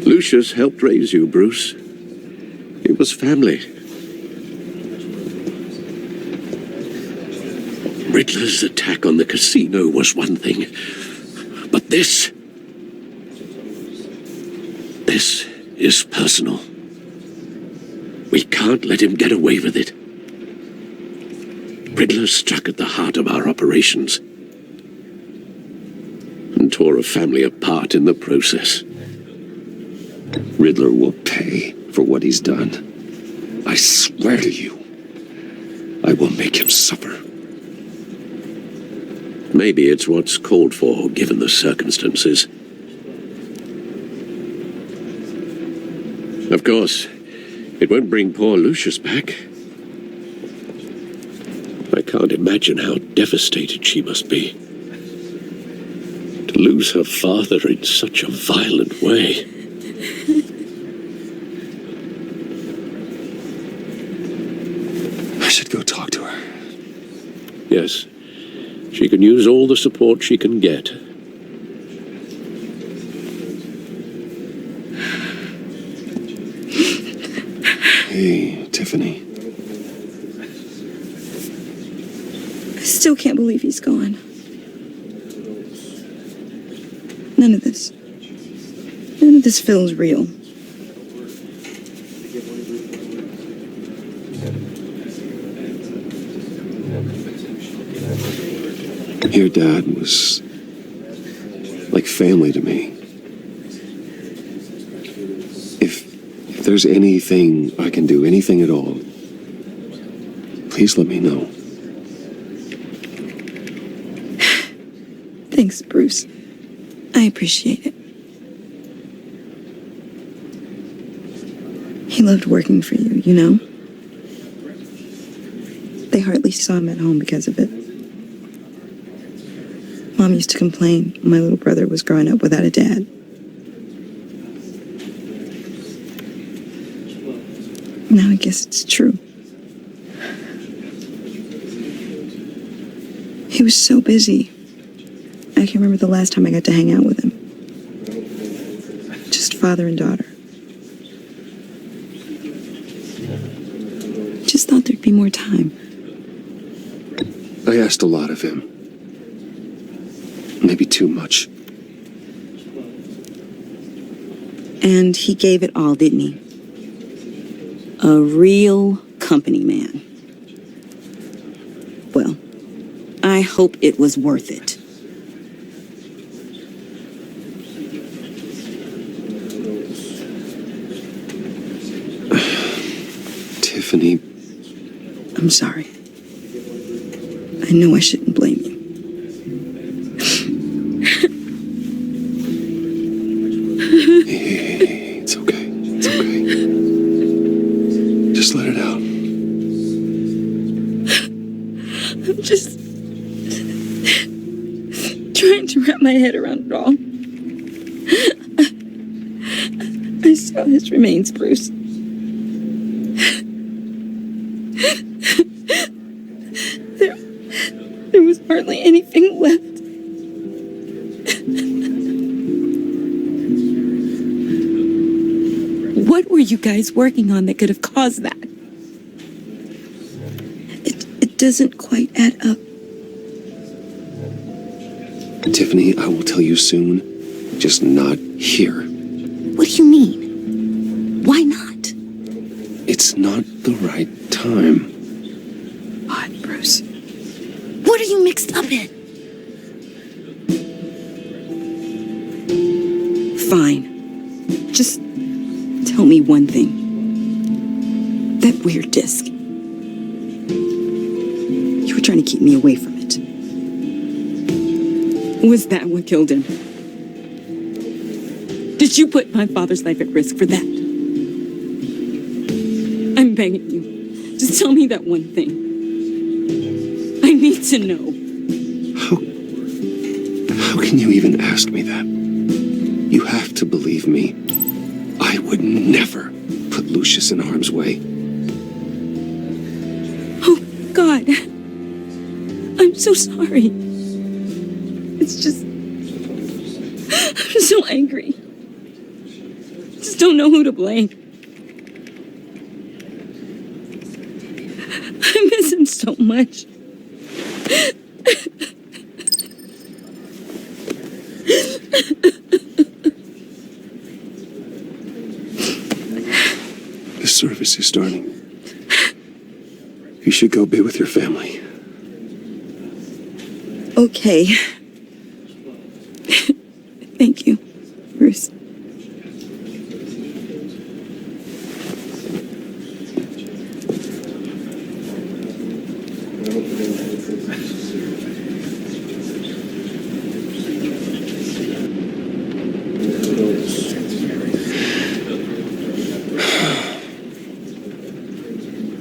Lucius helped raise you, Bruce. It was family. Riddler's attack on the casino was one thing, but this is personal. We can't let him get away with it. Riddler struck at the heart of our operations and tore a family apart in the process. Riddler will pay for what he's done. I swear to you, I will make him suffer. Maybe it's what's called for, given the circumstances. Of course, it won't bring poor Lucius back. I can't imagine how devastated she must be. To lose her father in such a violent way. I should go talk to her. Yes, she can use all the support she can get. Hey, Tiffany. I still can't believe he's gone. None of this feels real. Your dad was like family to me. If there's anything I can do, anything at all, please let me know. Thanks, Bruce. I appreciate it. He loved working for you, you know? They hardly saw him at home because of it. Mom used to complain when my little brother was growing up without a dad. Now I guess it's true. He was so busy. I can't remember the last time I got to hang out with him. Just father and daughter. Just thought there'd be more time. I asked a lot of him. Maybe too much. And he gave it all, didn't he? A real company man. Well, I hope it was worth it. Tiffany. I'm sorry. I know I shouldn't blame you. Hey, it's okay. It's okay. Just let it out. I'm just trying to wrap my head around it all. I saw his remains, Bruce. There was hardly anything left. What were you guys working on that could have caused that? It doesn't quite add up. Tiffany, I will tell you soon. Just not here. What do you mean? Why not? It's not the right time. What, Bruce? What are you mixed up in? Fine. Just tell me one thing. That weird disc. You were trying to keep me away from it. Was that what killed him? Did you put my father's life at risk for that? I'm begging you. Just tell me that one thing. I need to know. How can you even ask me that? You have to believe me. I would never put Lucius in harm's way. Oh, God. I'm so sorry. It's just... I'm so angry. Just don't know who to blame. I miss him so much. The service is starting. You should go be with your family. Okay. Thank you, Bruce.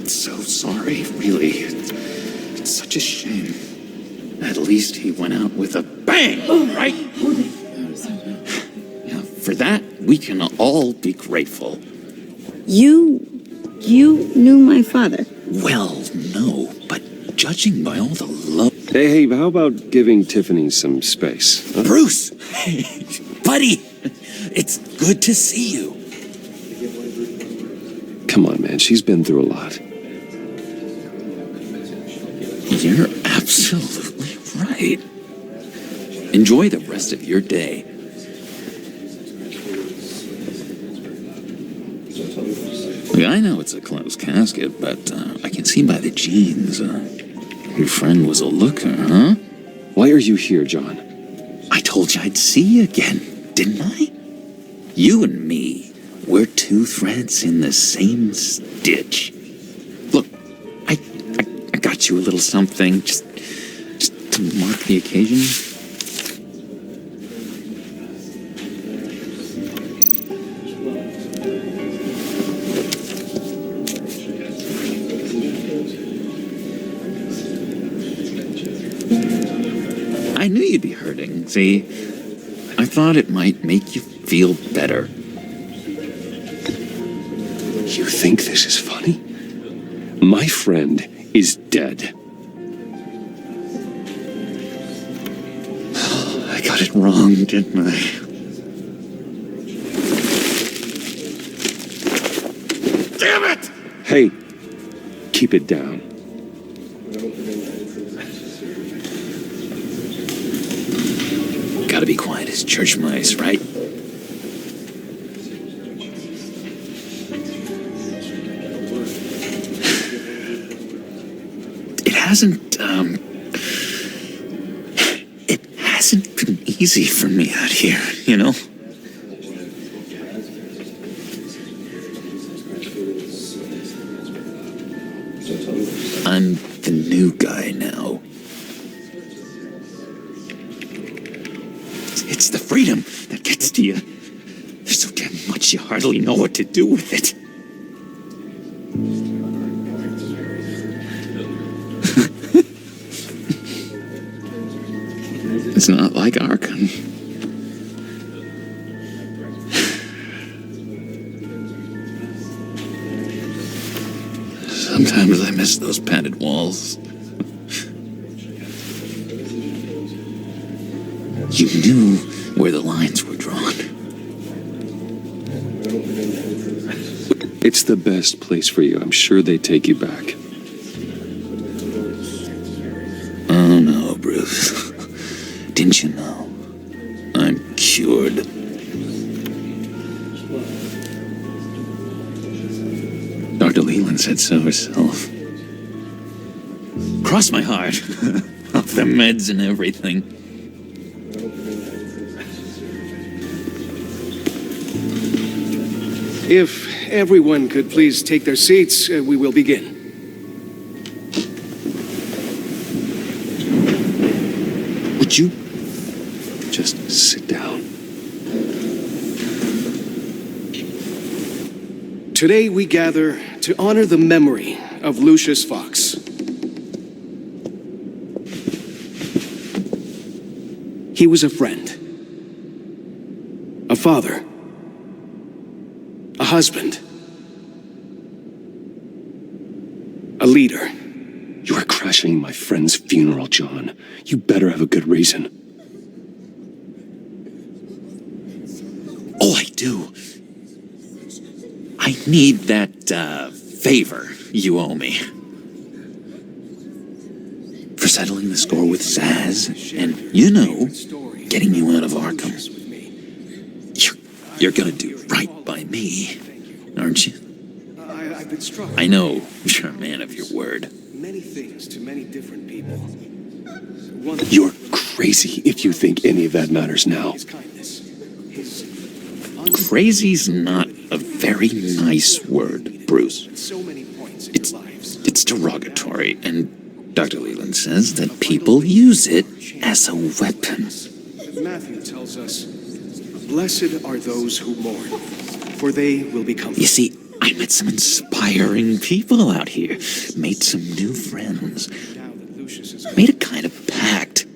So sorry, really. It's such a shame. At least he went out with a bang, right? Yeah, for that, we can all be grateful. You knew my father. Well, no, but judging by all the love... Hey, how about giving Tiffany some space? Huh? Bruce! Buddy! It's good to see you. Come on, man. She's been through a lot. You're absolutely right. Enjoy the rest of your day. Look, I know it's a closed casket, but I can see by the jeans. Your friend was a looker, huh? Why are you here, John? I told you I'd see you again, didn't I? You and me, we're two threads in the same stitch. Look, I got you a little something, just to mark the occasion. I knew you'd be hurting, see? I thought it might make you feel better. You think this is funny? My friend is dead. I got it wrong, didn't I? Damn it! Hey, keep it down. Gotta be quiet as church mice, right? It hasn't been easy for me out here, you know? I'm the new guy now. It's the freedom that gets to you. There's so damn much you hardly know what to do with it. It's not like Arkham. Sometimes I miss those padded walls. You knew where the lines were drawn. It's the best place for you. I'm sure they take you back. Oh no, Bruce. Didn't you know? I'm cured. Dr. Leland said so herself. Cross my heart. Off the meds and everything. If everyone could please take their seats, we will begin. Would you just sit down? Today we gather to honor the memory of Lucius Fox. He was a friend, a father, a husband, a leader. You are crashing my friend's funeral, John. You better have a good reason. Oh, I do. I need that, favor you owe me. for settling the score with Zaz, and, you know, getting you out of Arkham. You're gonna do right by me, aren't you? I know you're a man of your word. Many things to many different people. You're crazy if you think any of that matters now. Crazy's not a very nice word, Bruce. It's derogatory, and Dr. Leland says that people use it as a weapon. Matthew tells us, "Blessed are those who mourn, for they will be comforted." You see, I met some inspiring people out here, made some new friends, made a kind of pact.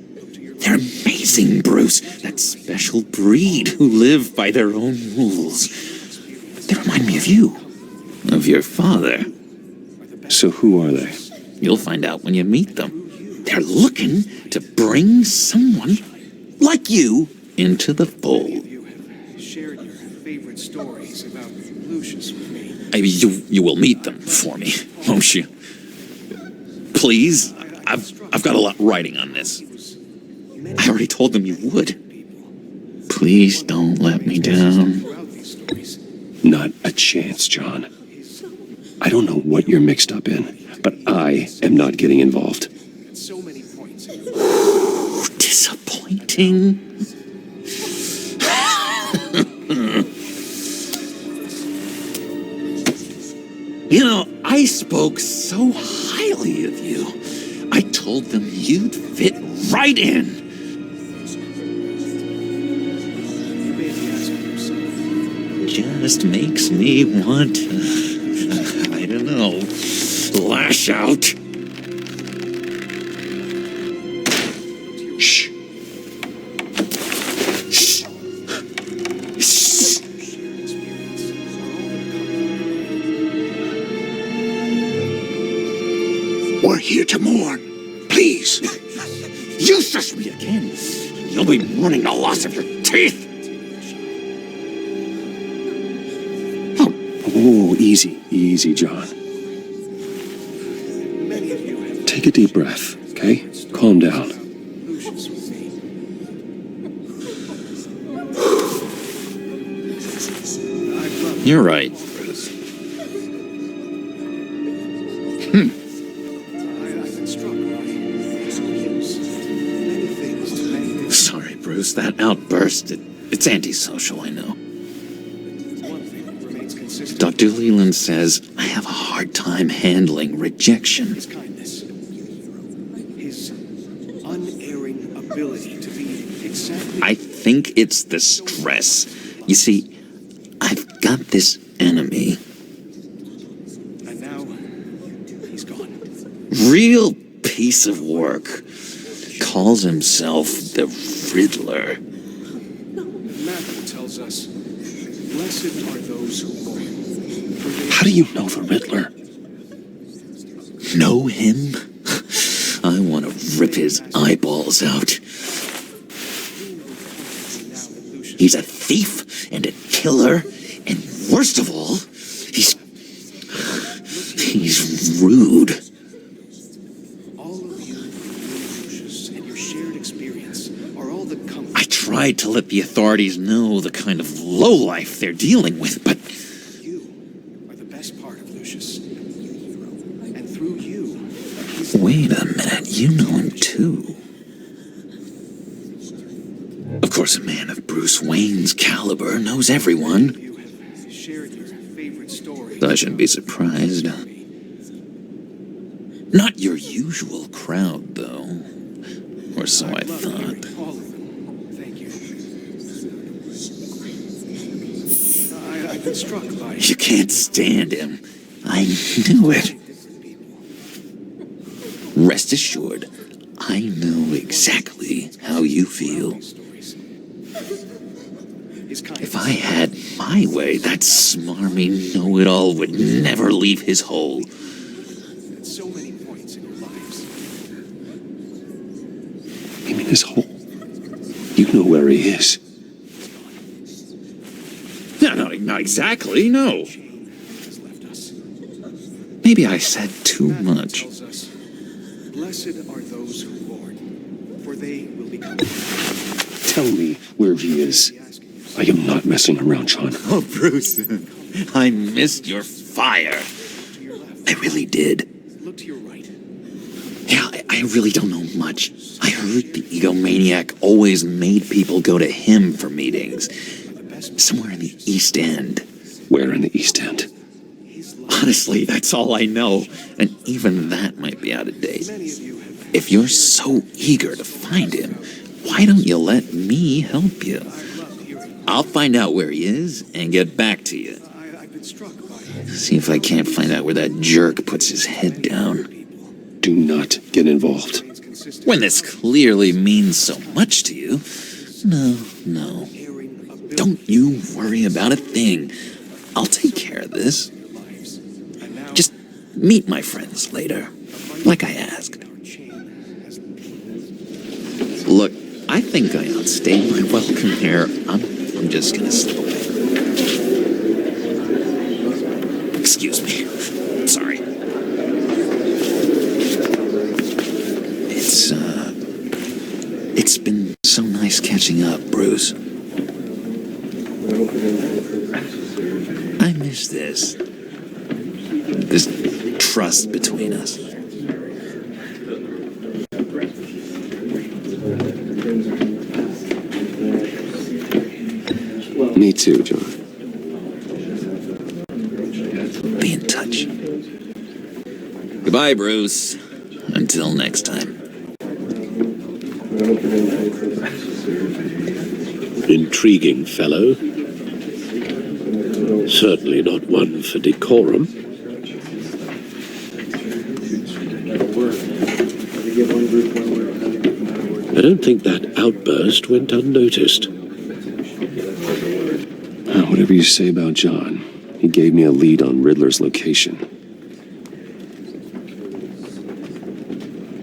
They're amazing, Bruce. That special breed who live by their own rules. They remind me of you, of your father. So who are they? You'll find out when you meet them. They're looking to bring someone like you into the fold. Shared your favorite stories about Lucius with me. You will meet them for me, won't you? Please, I've got a lot writing on this. I already told them you would. Please don't let me down. Not a chance, John. I don't know what you're mixed up in, but I am not getting involved. Disappointing. You know, I spoke so highly of you. I told them you'd fit right in. Just makes me want to, I don't know, lash out. Shh. Shh. Shh. We're here to mourn. Please. You shush me again. You'll be mourning the loss of your teeth. Oh, easy, John. Take a deep breath, okay? Calm down. You're right, Bruce. Sorry, Bruce, that outburst, it's antisocial, I know. Dr. Leland says I have a hard time handling rejection. His unerring ability to be exactly... I think it's the stress. You see, I've got this enemy. And now, he's gone. Real piece of work. Calls himself the Riddler. Matthew tells us, "Blessed are those who mourn." How do you know the Riddler? Know him? I want to rip his eyeballs out. He's a thief and a killer, and worst of all, he's rude. All of you, Lucius, and your shared experience are all the comfort. I tried to let the authorities know the kind of lowlife they're dealing with, but And through you, wait a minute, you know him too. Of course, a man of Bruce Wayne's caliber knows everyone. shared your favorite stories. I shouldn't be surprised. Not your usual crowd, though. Or so I thought. All of them. Thank you. I've been struck by... You can't stand him. I knew it. Rest assured, I know exactly how you feel. If I had my way, that smarmy know-it-all would never leave his hole. At so many points in your lives. You mean his hole? You know where he is. No, not exactly, no. Maybe I said too much. Blessed are those who mourn, for they will become... Tell me where he is. I am not messing around, John. Oh, Bruce, I missed your fire. I really did. Look to your right. Yeah, I really don't know much. I heard the egomaniac always made people go to him for meetings. Somewhere in the East End. Where in the East End? Honestly, that's all I know. And even that might be out of date. If you're so eager to find him, why don't you let me help you? I'll find out where he is and get back to you. See if I can't find out where that jerk puts his head down. Do not get involved. When this clearly means so much to you. No. Don't you worry about a thing. I'll take care of this. Just meet my friends later, like I asked. Look, I think I outstayed my welcome here. I'm just gonna slip away. Excuse me. Sorry. It's been so nice catching up, Bruce. I miss this trust between us. Me too, John. Be in touch. Goodbye, Bruce. Until next time. Intriguing fellow. Certainly not one for decorum. I don't think that outburst went unnoticed. Whatever you say about John, he gave me a lead on Riddler's location.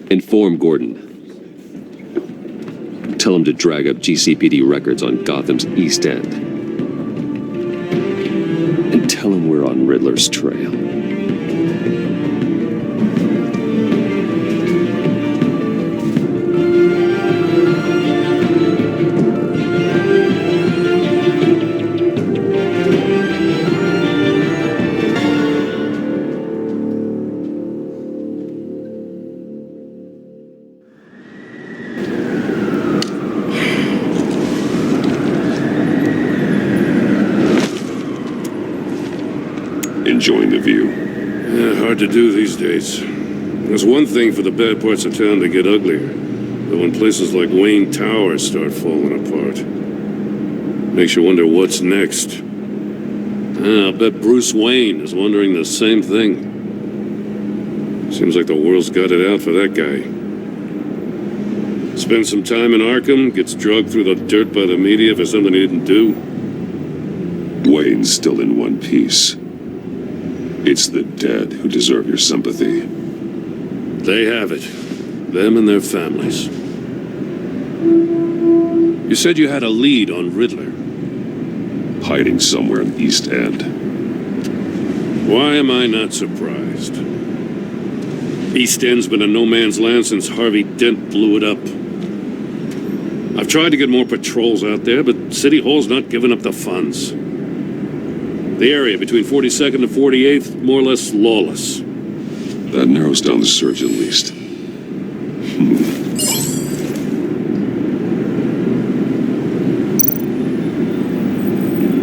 Inform Gordon. Tell him to drag up GCPD records on Gotham's East End. And tell him we're on Riddler's trail. Enjoying the view. Yeah, hard to do these days. There's one thing for the bad parts of town to get uglier, but when places like Wayne Tower start falling apart, makes you wonder what's next. I'll bet Bruce Wayne is wondering the same thing. Seems like the world's got it out for that guy. Spends some time in Arkham, gets drugged through the dirt by the media for something he didn't do. Wayne's still in one piece. It's the dead who deserve your sympathy. They have it. Them and their families. You said you had a lead on Riddler. Hiding somewhere in East End. Why am I not surprised? East End's been a no-man's land since Harvey Dent blew it up. I've tried to get more patrols out there, but City Hall's not giving up the funds. The area between 42nd and 48th, more or less lawless. That narrows down the search at least.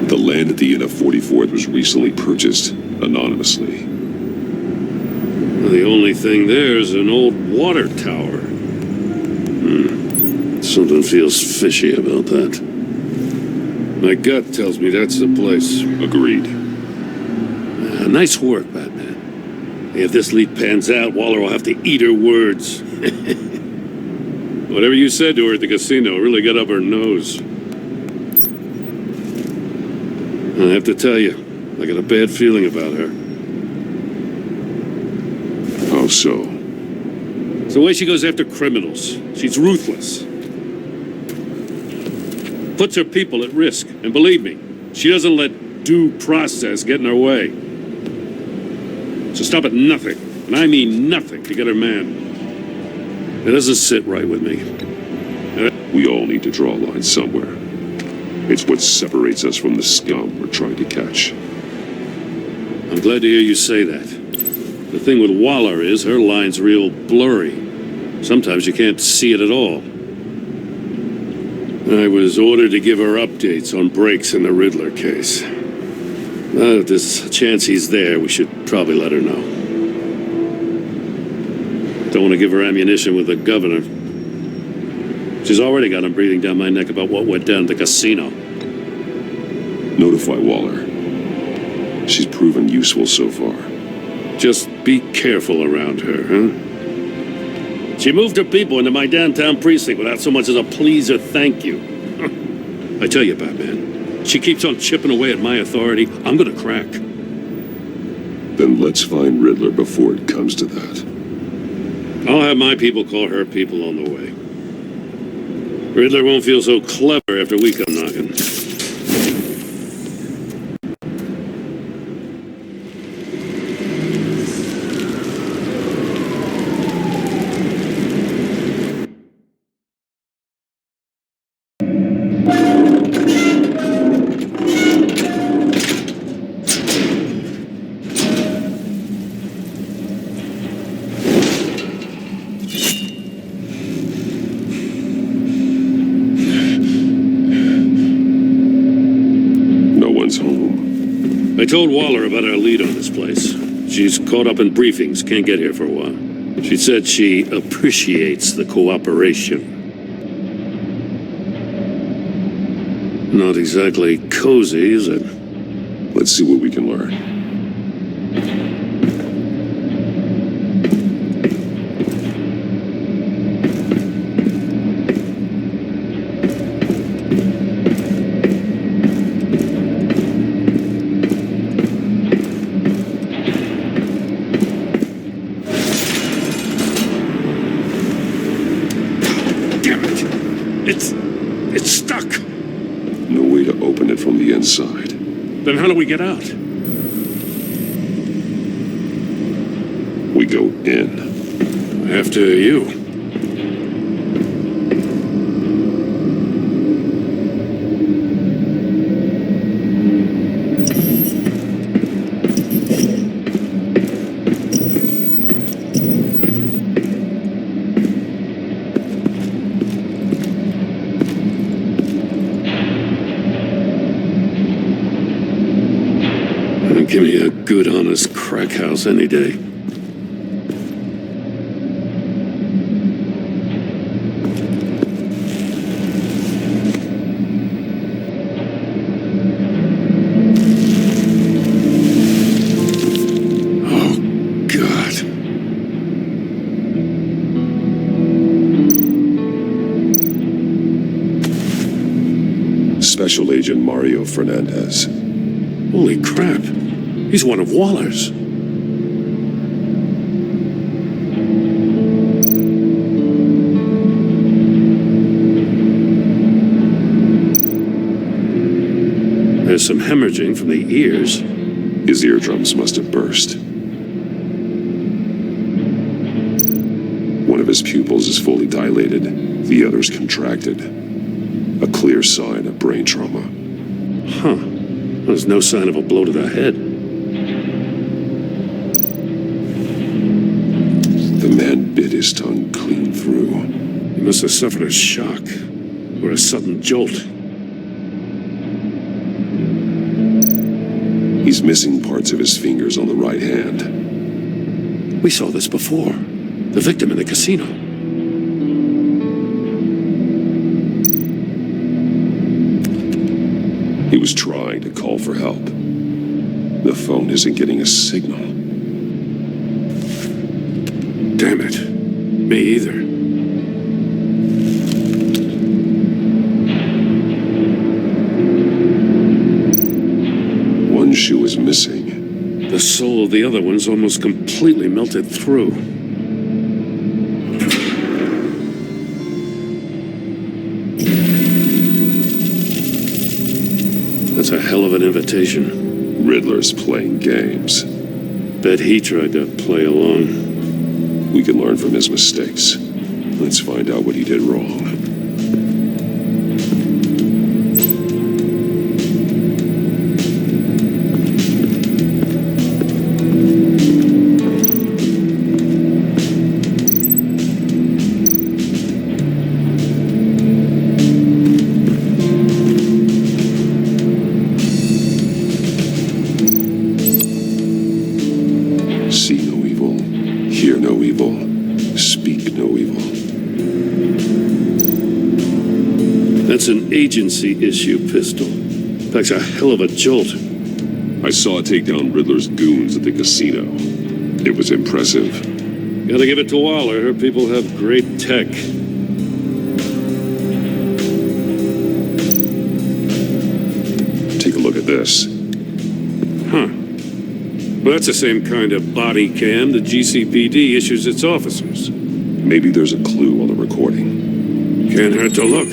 The land at the end of 44th was recently purchased, anonymously. The only thing there is an old water tower. Something feels fishy about that. My gut tells me that's the place. Agreed. Nice work, Batman. If this lead pans out, Waller will have to eat her words. Whatever you said to her at the casino really got up her nose. I have to tell you, I got a bad feeling about her. How so? It's the way she goes after criminals. She's ruthless. Puts her people at risk. And believe me, she doesn't let due process get in her way. So stop at nothing, and I mean nothing, to get her man. It doesn't sit right with me. We all need to draw a line somewhere. It's what separates us from the scum we're trying to catch. I'm glad to hear you say that. The thing with Waller is her line's real blurry. Sometimes you can't see it at all. I was ordered to give her updates on breaks in the Riddler case. If there's a chance he's there, we should probably let her know. Don't want to give her ammunition with the governor. She's already got him breathing down my neck about what went down at the casino. Notify Waller. She's proven useful so far. Just be careful around her, huh? She moved her people into my downtown precinct without so much as a please or thank you. I tell you, Batman, she keeps on chipping away at my authority. I'm gonna crack. Then let's find Riddler before it comes to that. I'll have my people call her people on the way. Riddler won't feel so clever after we come knocking. I told Waller about our lead on this place. She's caught up in briefings, can't get here for a while. She said she appreciates the cooperation. Not exactly cozy, is it? Let's see what we can learn. It's stuck. No way to open it from the inside. Then how do we get out? We go in. After you. Give me a good, honest crack house any day. Oh, God. Special Agent Mario Fernandez. Holy crap. He's one of Waller's. There's some hemorrhaging from the ears. His eardrums must have burst. One of his pupils is fully dilated, the other's contracted. A clear sign of brain trauma. Huh. There's no sign of a blow to the head. The man bit his tongue clean through. He must have suffered a shock or a sudden jolt. He's missing parts of his fingers on the right hand. We saw this before. The victim in the casino. He was trying to call for help. The phone isn't getting a signal. Damn it. Me either. One shoe is missing. The sole of the other one's almost completely melted through. That's a hell of an invitation. Riddler's playing games. Bet he tried to play along. We can learn from his mistakes. Let's find out what he did wrong. See no evil, hear no evil, speak no evil. That's an agency issue pistol. Packs a hell of a jolt. I saw it take down Riddler's goons at the casino. It was impressive. Gotta give it to Waller. Her people have great tech. Take a look at this. Huh. Well, that's the same kind of body cam the GCPD issues its officers. Maybe there's a clue on the recording. Can't hurt to look.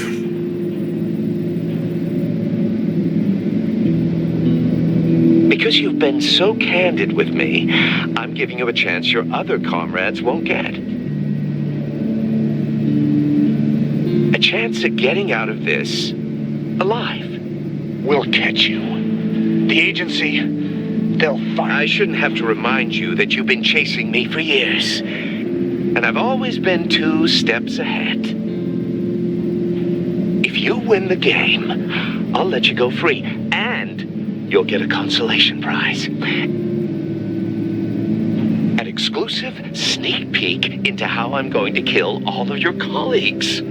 Because you've been so candid with me, I'm giving you a chance your other comrades won't get. A chance at getting out of this alive. We'll catch you. The agency, they'll find... I shouldn't have to remind you that you've been chasing me for years. And I've always been 2 steps ahead. If you win the game, I'll let you go free. And you'll get a consolation prize. An exclusive sneak peek into how I'm going to kill all of your colleagues.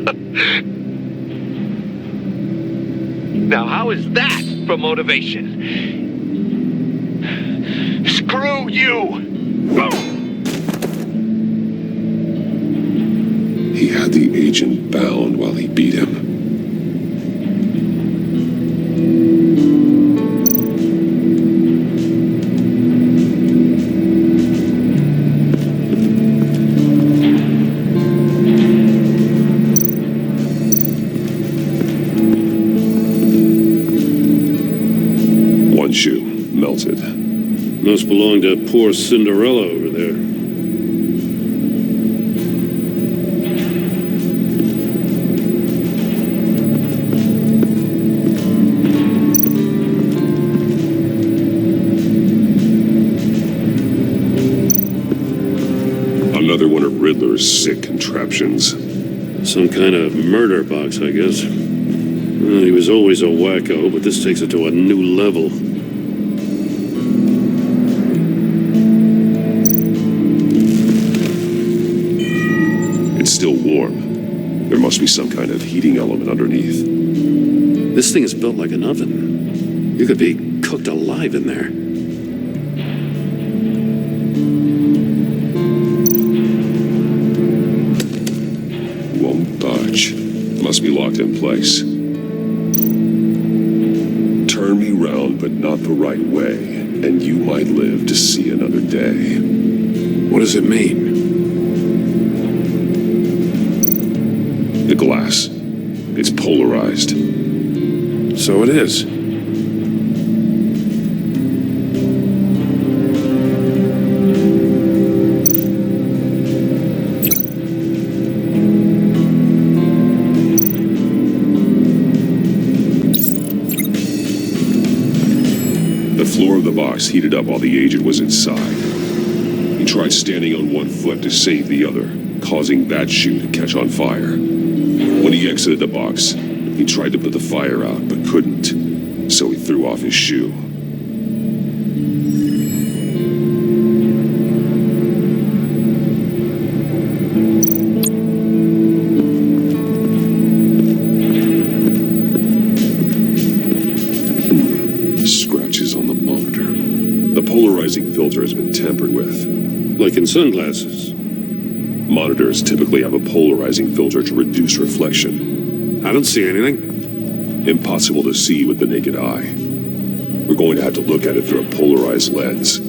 Now, how is that for motivation? Screw you! He had the agent bound while he beat him. One shoe, melted. Must belong to poor Cinderella over there. Another one of Riddler's sick contraptions. Some kind of murder box, I guess. Well, he was always a wacko, but this takes it to a new level. It's still warm. There must be some kind of heating element underneath. This thing is built like an oven. You could be cooked alive in there. Won't budge. Must be locked in place. Turn me round, but not the right way, and you might live to see another day. What does it mean? The glass. It's polarized. So it is. The floor of the box heated up while the agent was inside. He tried standing on one foot to save the other, causing that shoe to catch on fire. When he exited the box, he tried to put the fire out, but couldn't, so he threw off his shoe. Scratches on the monitor. The polarizing filter has been tampered with. Like in sunglasses. Monitors typically have a polarizing filter to reduce reflection. I don't see anything. Impossible to see with the naked eye. We're going to have to look at it through a polarized lens.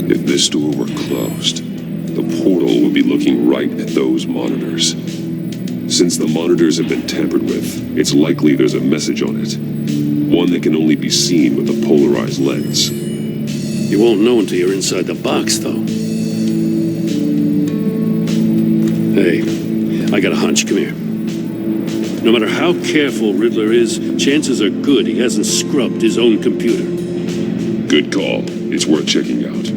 If this door were closed, the the portal would be looking right at those monitors. Since the monitors have been tampered with, it's likely there's a message on it. One that can only be seen with a polarized lens. You won't know until you're inside the box, though. Hey, I got a hunch. Come here. No matter how careful Riddler is, chances are good he hasn't scrubbed his own computer. Good call. It's worth checking out.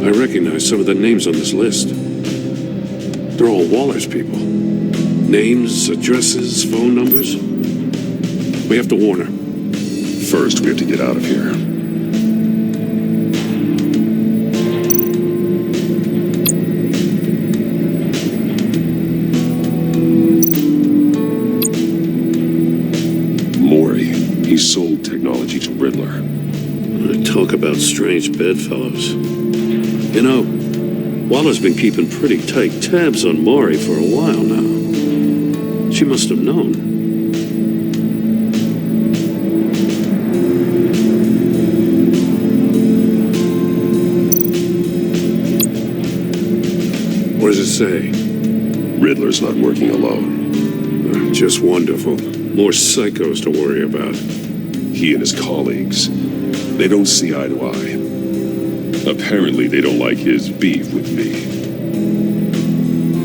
I recognize some of the names on this list. They're all Waller's people. Names, addresses, phone numbers. We have to warn her. First, we have to get out of here. Mori, he sold technology to Riddler. Talk about strange bedfellows. You know, Waller's been keeping pretty tight tabs on Maury for a while now. She must have known. What does it say? Riddler's not working alone. Just wonderful. More psychos to worry about. He and his colleagues, they don't see eye to eye. Apparently, they don't like his beef with me.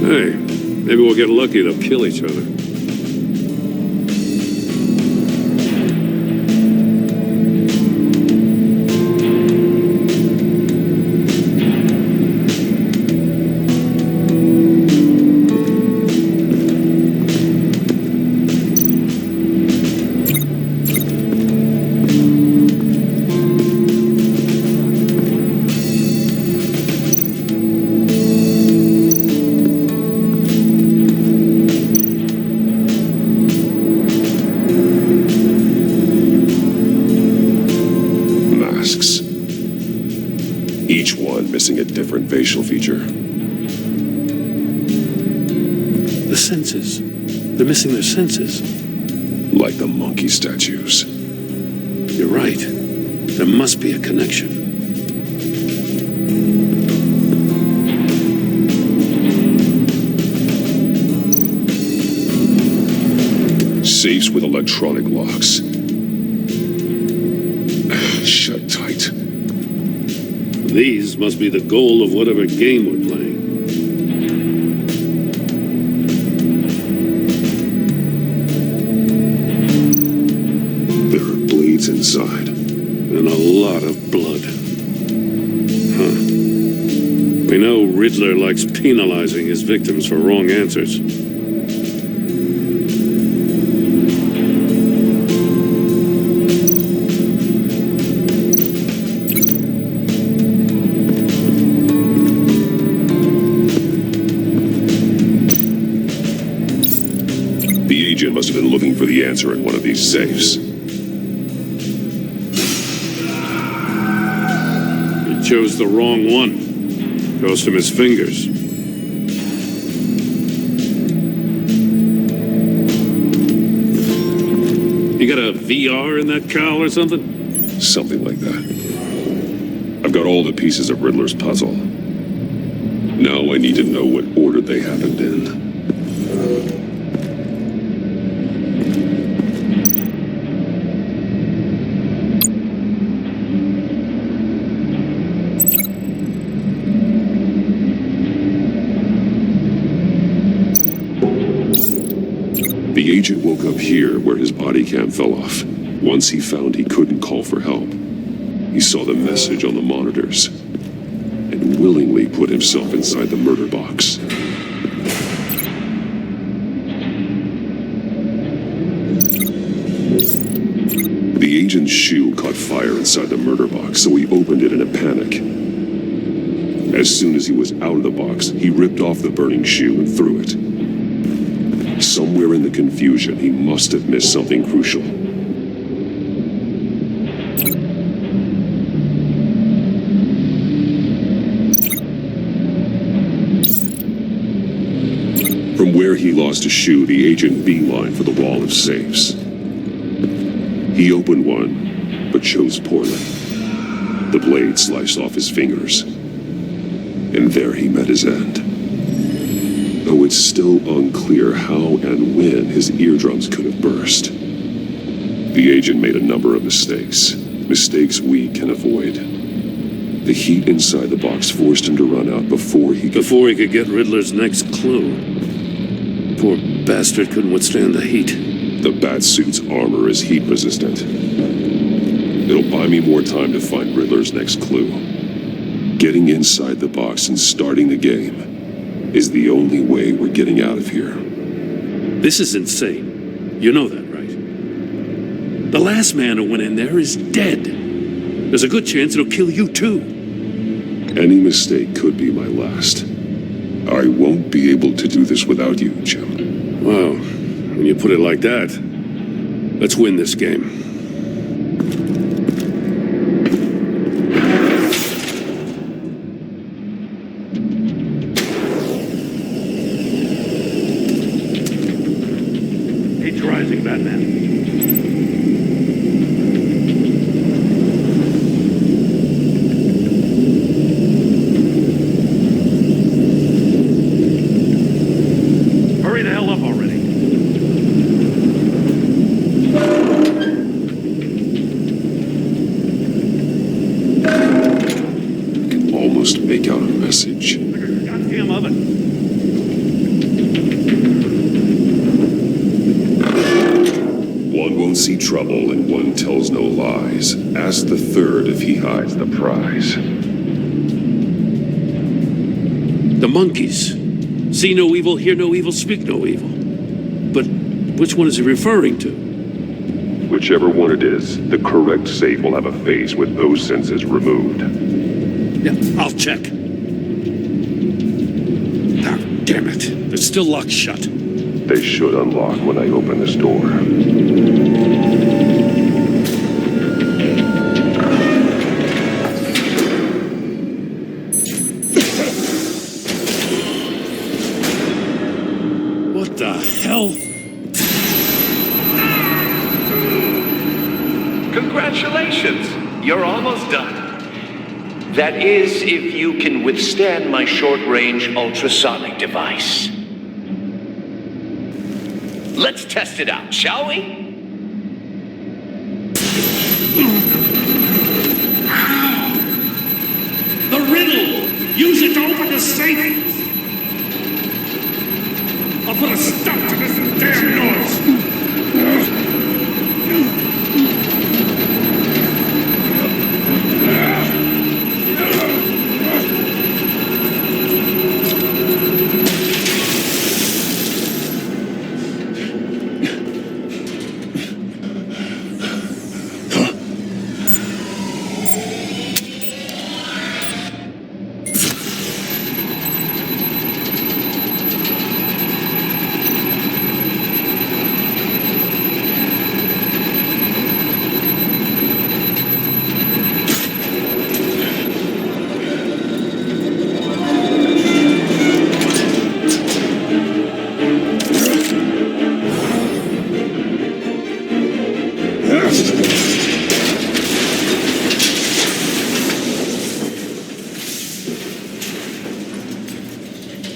Hey, maybe we'll get lucky to kill each other. Each one missing a different facial feature. The senses. They're missing their senses. Like the monkey statues. You're right. There must be a connection. Safes with electronic locks. Shut tight. These must be the goal of whatever game we're playing. There are blades inside. And a lot of blood. Huh. We know Riddler likes penalizing his victims for wrong answers. The agent must have been looking for the answer in one of these safes. He chose the wrong one. Cost him his fingers. You got a VR in that cowl or something? Something like that. I've got all the pieces of Riddler's puzzle. Now I need to know what order they happened in. The agent woke up here where his body cam fell off. Once he found he couldn't call for help, he saw the message on the monitors and willingly put himself inside the murder box. The agent's shoe caught fire inside the murder box, so he opened it in a panic. As soon as he was out of the box, he ripped off the burning shoe and threw it. Somewhere in the confusion, he must have missed something crucial. From where he lost a shoe, the agent beelined for the wall of safes. He opened one, but chose poorly. The blade sliced off his fingers. And there he met his end. Though it's still unclear how and when his eardrums could have burst. The agent made a number of mistakes. Mistakes we can avoid. The heat inside the box forced him to run out before he could get Riddler's next clue. Poor bastard couldn't withstand the heat. The Batsuit's armor is heat resistant. It'll buy me more time to find Riddler's next clue. Getting inside the box and starting the game is the only way we're getting out of here. This is insane. You know that, right? The last man who went in there is dead. There's a good chance it'll kill you too. Any mistake could be my last. I won't be able to do this without you, Jim. Well, when you put it like that, let's win this game. Heat's rising, Batman. Hurry the hell up already. I can almost make out a message. Goddamn oven. One won't see trouble and one tells no lies. Ask the third if he hides the prize. The monkeys. See no evil, hear no evil, speak no evil. But which one is he referring to? Whichever one it is, the correct safe will have a face with those senses removed. Yeah, I'll check. Ah, damn it. They're still locked shut. They should unlock when I open this door. What the hell? Congratulations! You're almost done. That is, if you can withstand my short-range ultrasonic device. Let's test it out, shall we? The riddle! Use it to open the safe! I'll put a stop to this damn noise!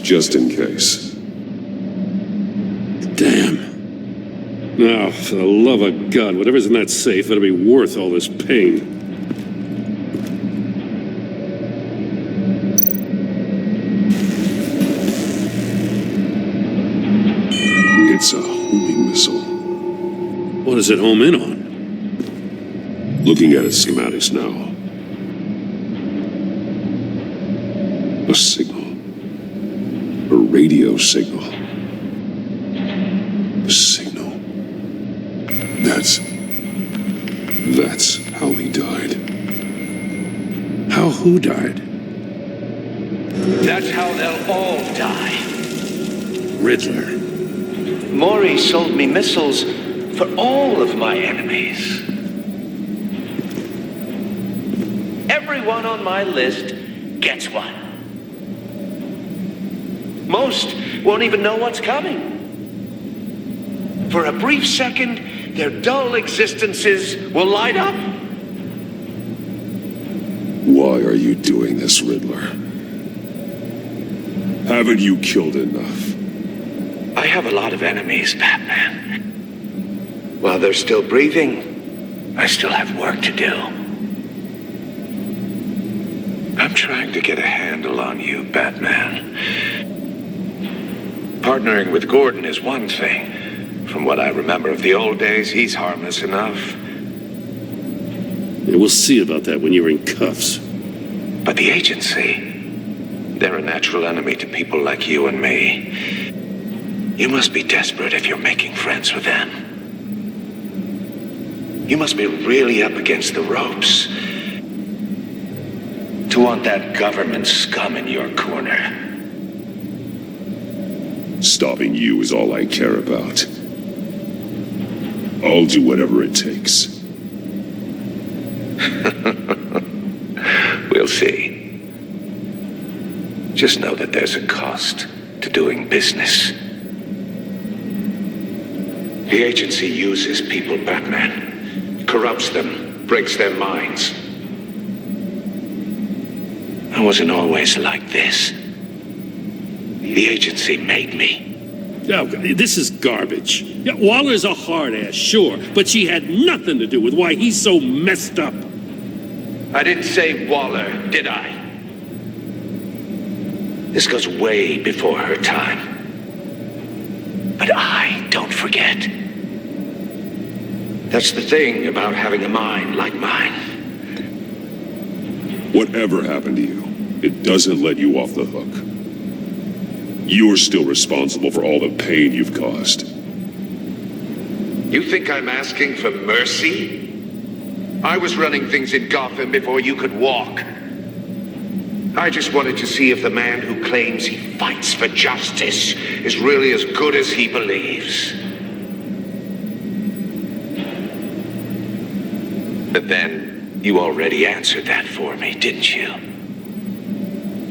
Just in case. Damn. Now, for the love of God, whatever's in that safe better be worth all this pain. It's a homing missile. What does it home in on? Looking at its schematics now. A signal. A radio signal. A signal. That's how he died. How who died? That's how they'll all die. Riddler. Maury sold me missiles for all of my enemies. Everyone on my list gets one. Most won't even know what's coming. for a brief second, their dull existences will light up? Why are you doing this, Riddler? Haven't you killed enough? I have a lot of enemies, Batman. While they're still breathing, I still have work to do. I'm trying to get a handle on you, Batman. Partnering with Gordon is one thing. From what I remember of the old days, he's harmless enough. Yeah, we'll see about that when you're in cuffs. But the agency, they're a natural enemy to people like you and me. You must be desperate if you're making friends with them. You must be really up against the ropes to want that government scum in your corner. Stopping you is all I care about. I'll do whatever it takes. We'll see. Just know that there's a cost to doing business. The agency uses people, Batman. Corrupts them, breaks their minds. I wasn't always like this. The agency made me. Oh, this is garbage. Yeah, Waller's a hard ass, sure, but she had nothing to do with why he's so messed up. I didn't say Waller, did I? This goes way before her time. But I don't forget. That's the thing about having a mind like mine. Whatever happened to you, it doesn't let you off the hook. You're still responsible for all the pain you've caused. You think I'm asking for mercy? I was running things in Gotham before you could walk. I just wanted to see if the man who claims he fights for justice is really as good as he believes. But then, you already answered that for me, didn't you?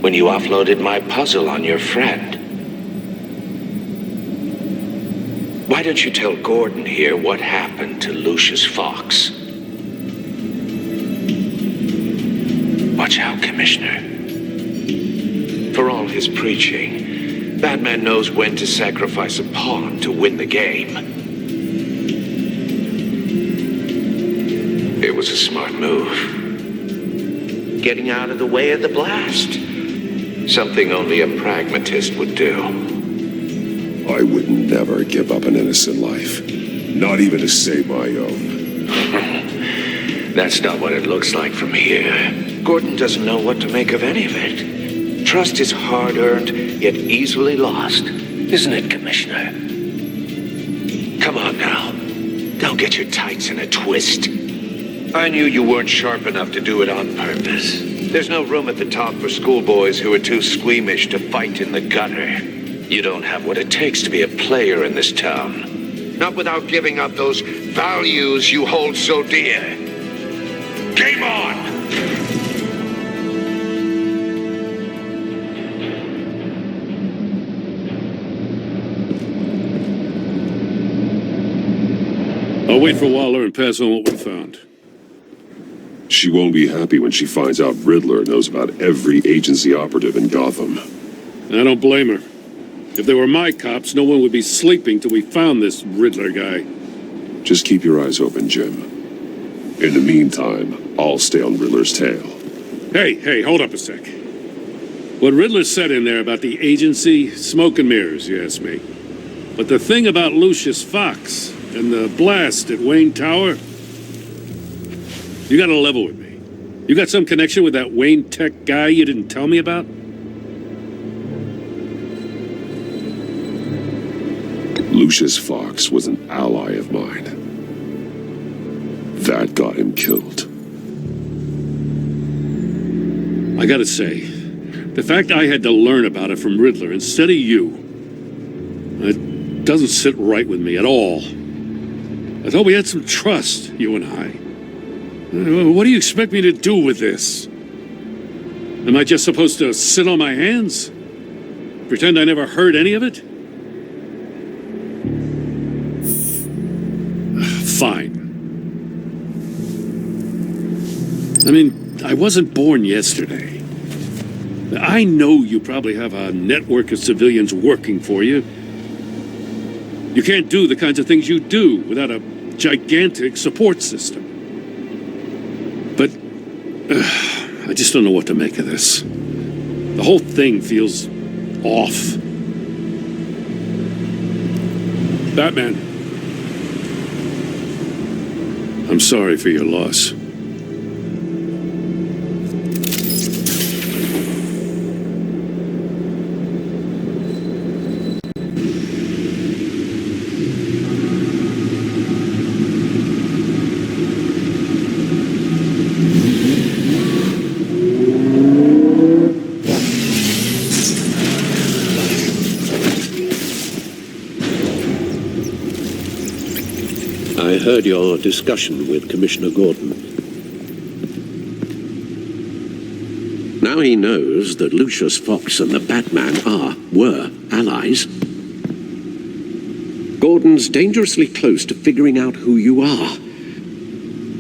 When you offloaded my puzzle on your friend. Why don't you tell Gordon here what happened to Lucius Fox? Watch out, Commissioner. For all his preaching, Batman knows when to sacrifice a pawn to win the game. It was a smart move. Getting out of the way of the blast. Something only a pragmatist would do. I would never give up an innocent life. Not even to save my own. That's not what it looks like from here. Gordon doesn't know what to make of any of it. Trust is hard-earned, yet easily lost. Isn't it, Commissioner? Come on now. Don't get your tights in a twist. I knew you weren't sharp enough to do it on purpose. There's no room at the top for schoolboys who are too squeamish to fight in the gutter. You don't have what it takes to be a player in this town. Not without giving up those values you hold so dear. Game on! I'll wait for Waller and pass on what we found. She won't be happy when she finds out Riddler knows about every agency operative in Gotham. I don't blame her. If they were my cops, no one would be sleeping till we found this Riddler guy. Just keep your eyes open, Jim. In the meantime, I'll stay on Riddler's tail. Hey, hold up a sec. What Riddler said in there about the agency, smoke and mirrors, you ask me. But the thing about Lucius Fox and the blast at Wayne Tower, you gotta level with me. You got some connection with that Wayne Tech guy you didn't tell me about? Lucius Fox was an ally of mine. That got him killed. I gotta say, the fact I had to learn about it from Riddler instead of you, it doesn't sit right with me at all. I thought we had some trust, you and I. What do you expect me to do with this? Am I just supposed to sit on my hands? Pretend I never heard any of it? Fine. I mean, I wasn't born yesterday. I know you probably have a network of civilians working for you. You can't do the kinds of things you do without a gigantic support system. But I just don't know what to make of this. The whole thing feels off. Batman, I'm sorry for your loss. I heard your discussion with Commissioner Gordon. Now he knows that Lucius Fox and the Batman were allies. Gordon's dangerously close to figuring out who you are.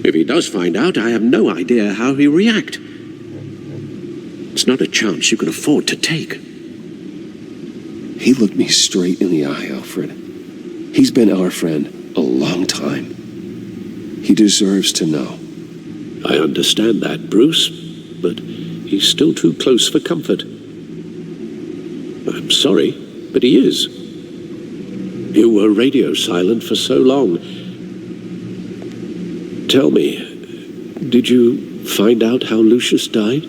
If he does find out, I have no idea how he'll react. It's not a chance you can afford to take. He looked me straight in the eye, Alfred. He's been our friend a long time. He deserves to know. I understand that, Bruce, but he's still too close for comfort. I'm sorry, but he is. You were radio silent for so long. Tell me, did you find out how Lucius died?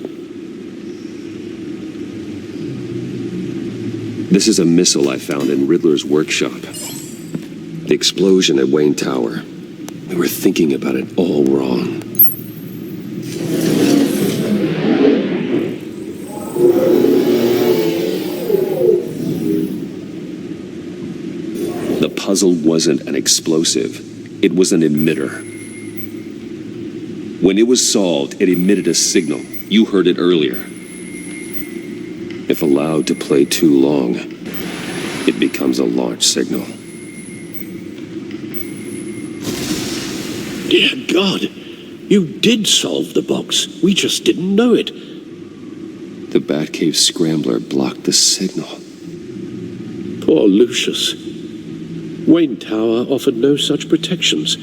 This is a missile I found in Riddler's workshop. The explosion at Wayne Tower. We were thinking about it all wrong. The puzzle wasn't an explosive. It was an emitter. When it was solved, it emitted a signal. You heard it earlier. If allowed to play too long, it becomes a launch signal. Dear God, you did solve the box. We just didn't know it. The Batcave Scrambler blocked the signal. Poor Lucius. Wayne Tower offered no such protections.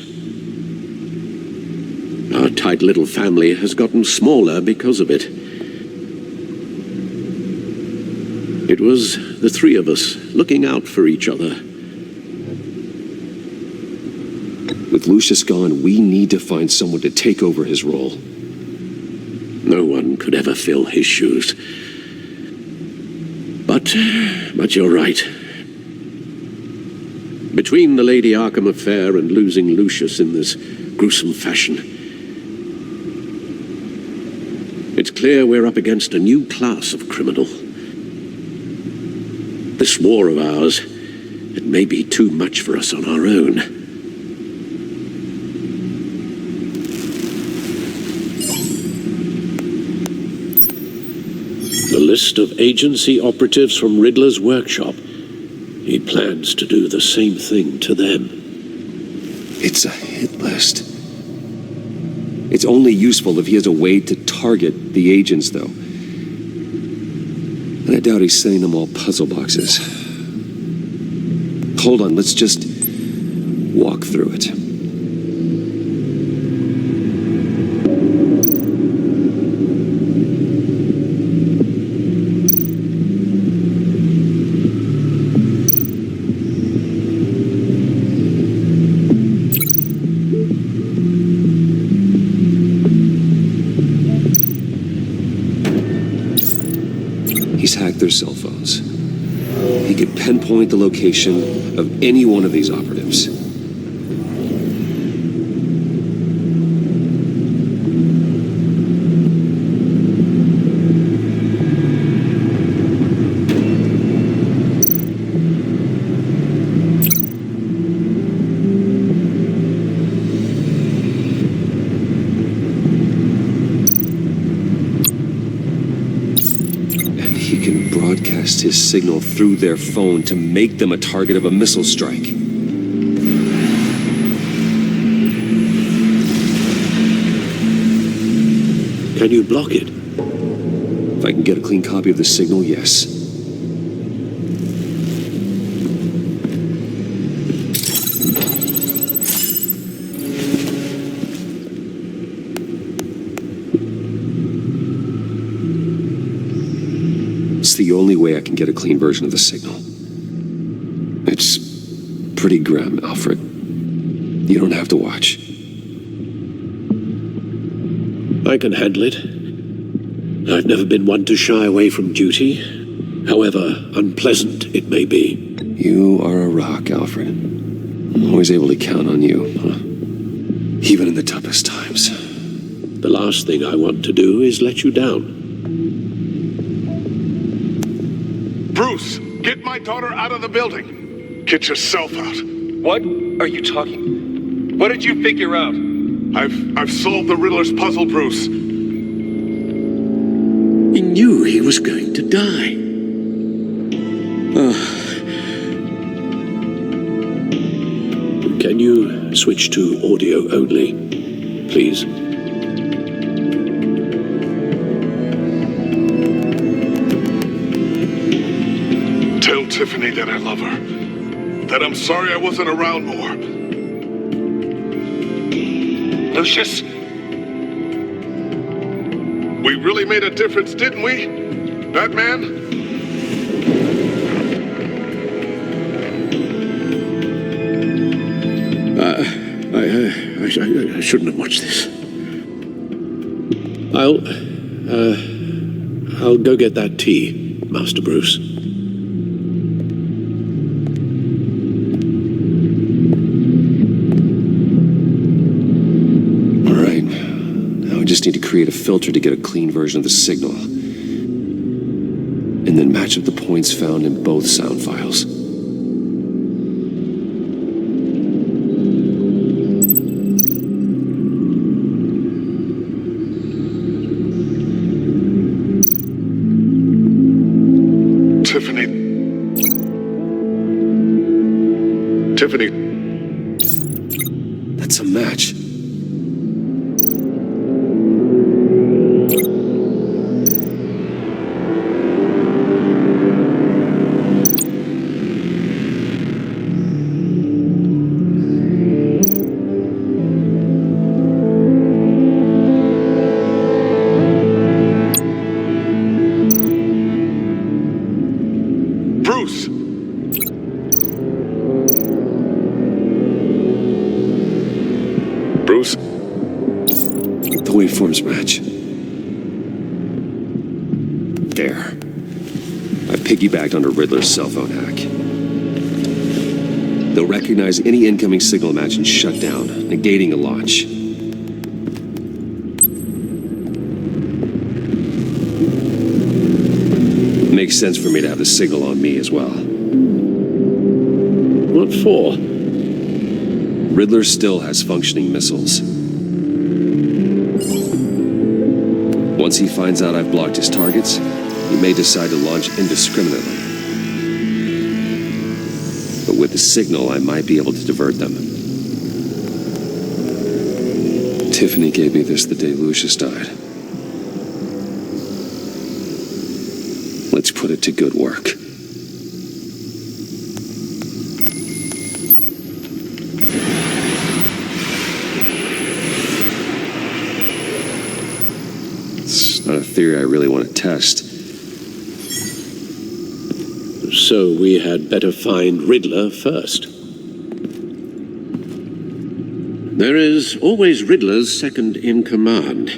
Our tight little family has gotten smaller because of it. It was the three of us looking out for each other. With Lucius gone, we need to find someone to take over his role. No one could ever fill his shoes. But you're right. Between the Lady Arkham affair and losing Lucius in this gruesome fashion, it's clear we're up against a new class of criminal. This war of ours, it may be too much for us on our own. The list of agency operatives from Riddler's workshop. He plans to do the same thing to them. It's a hit list. It's only useful if he has a way to target the agents, though. And I doubt he's sending them all puzzle boxes. Hold on, let's just walk through it. He's hacked their cell phones. He could pinpoint the location of any one of these operatives. Broadcast his signal through their phone to make them a target of a missile strike. Can you block it? If I can get a clean copy of the signal, yes. It's the only way I can get a clean version of the signal. It's pretty grim, Alfred. You don't have to watch. I can handle it. I've never been one to shy away from duty, however unpleasant it may be. You are a rock, Alfred. Always able to count on you, huh? Even in the toughest times. The last thing I want to do is let you down. Bruce, get my daughter out of the building. Get yourself out. What are you talking? What did you figure out? I've solved the Riddler's puzzle, Bruce. He knew he was going to die. Can you switch to audio only, please? Tell Tiffany that I love her. That I'm sorry I wasn't around more. Lucius? We really made a difference, didn't we? Batman? I shouldn't have watched this. I'll go get that tea, Master Bruce. Just need to create a filter to get a clean version of the signal. And then match up the points found in both sound files. Tiffany. That's a match. Waveforms match. There. I piggybacked onto Riddler's cell phone hack. They'll recognize any incoming signal match and shut down, negating a launch. Makes sense for me to have the signal on me as well. What for? Riddler still has functioning missiles. Once he finds out I've blocked his targets, he may decide to launch indiscriminately. But with the signal, I might be able to divert them. Tiffany gave me this the day Lucius died. Let's put it to good work. Not a theory I really want to test. So we had better find Riddler first. There is always Riddler's second in command.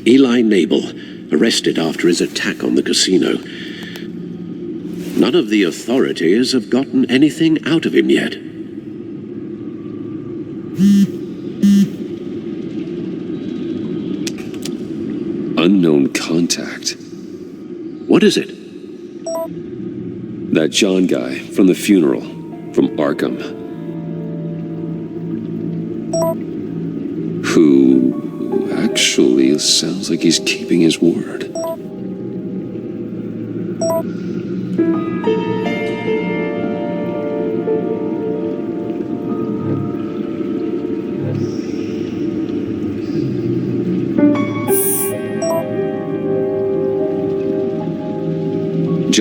Eli Nabel, arrested after his attack on the casino. None of the authorities have gotten anything out of him yet. Unknown contact. What is it? That John guy from the funeral, from Arkham. Who actually sounds like he's keeping his word.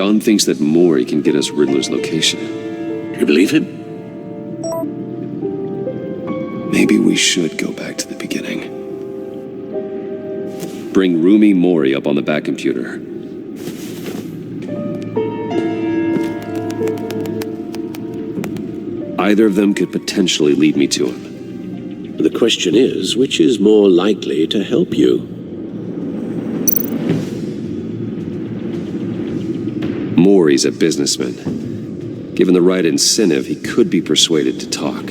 John thinks that Maury can get us Riddler's location. You believe him? Maybe we should go back to the beginning. Bring Roomy Maury up on the back computer. Either of them could potentially lead me to him. The question is, which is more likely to help you? Maury's a businessman. Given the right incentive, he could be persuaded to talk.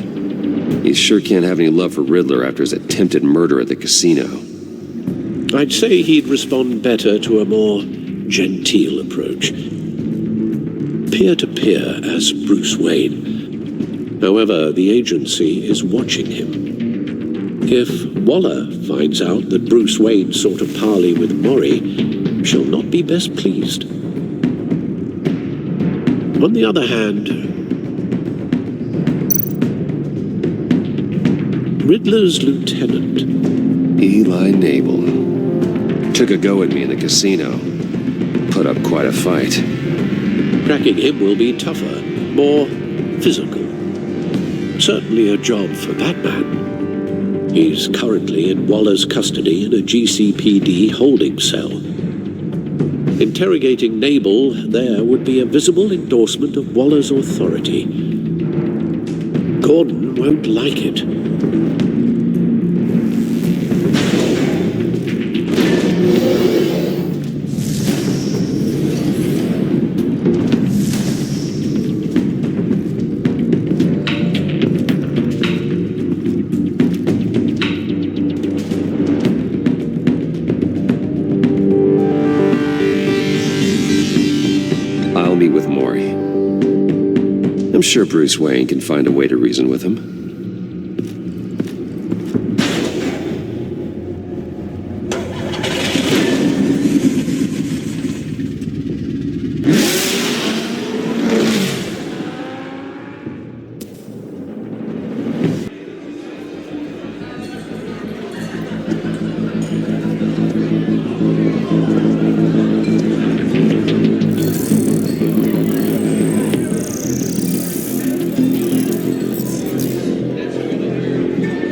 He sure can't have any love for Riddler after his attempted murder at the casino. I'd say he'd respond better to a more genteel approach. Peer-to-peer as Bruce Wayne. However, the agency is watching him. If Waller finds out that Bruce Wayne sought a parley with Maury, she'll not be best pleased. On the other hand, Riddler's lieutenant, Eli Nabel, took a go at me in the casino. Put up quite a fight. Cracking him will be tougher, more physical. Certainly a job for Batman. He's currently in Waller's custody in a GCPD holding cell. Interrogating Nabel there would be a visible endorsement of Waller's authority. Gordon won't like it. I'm sure Bruce Wayne can find a way to reason with him.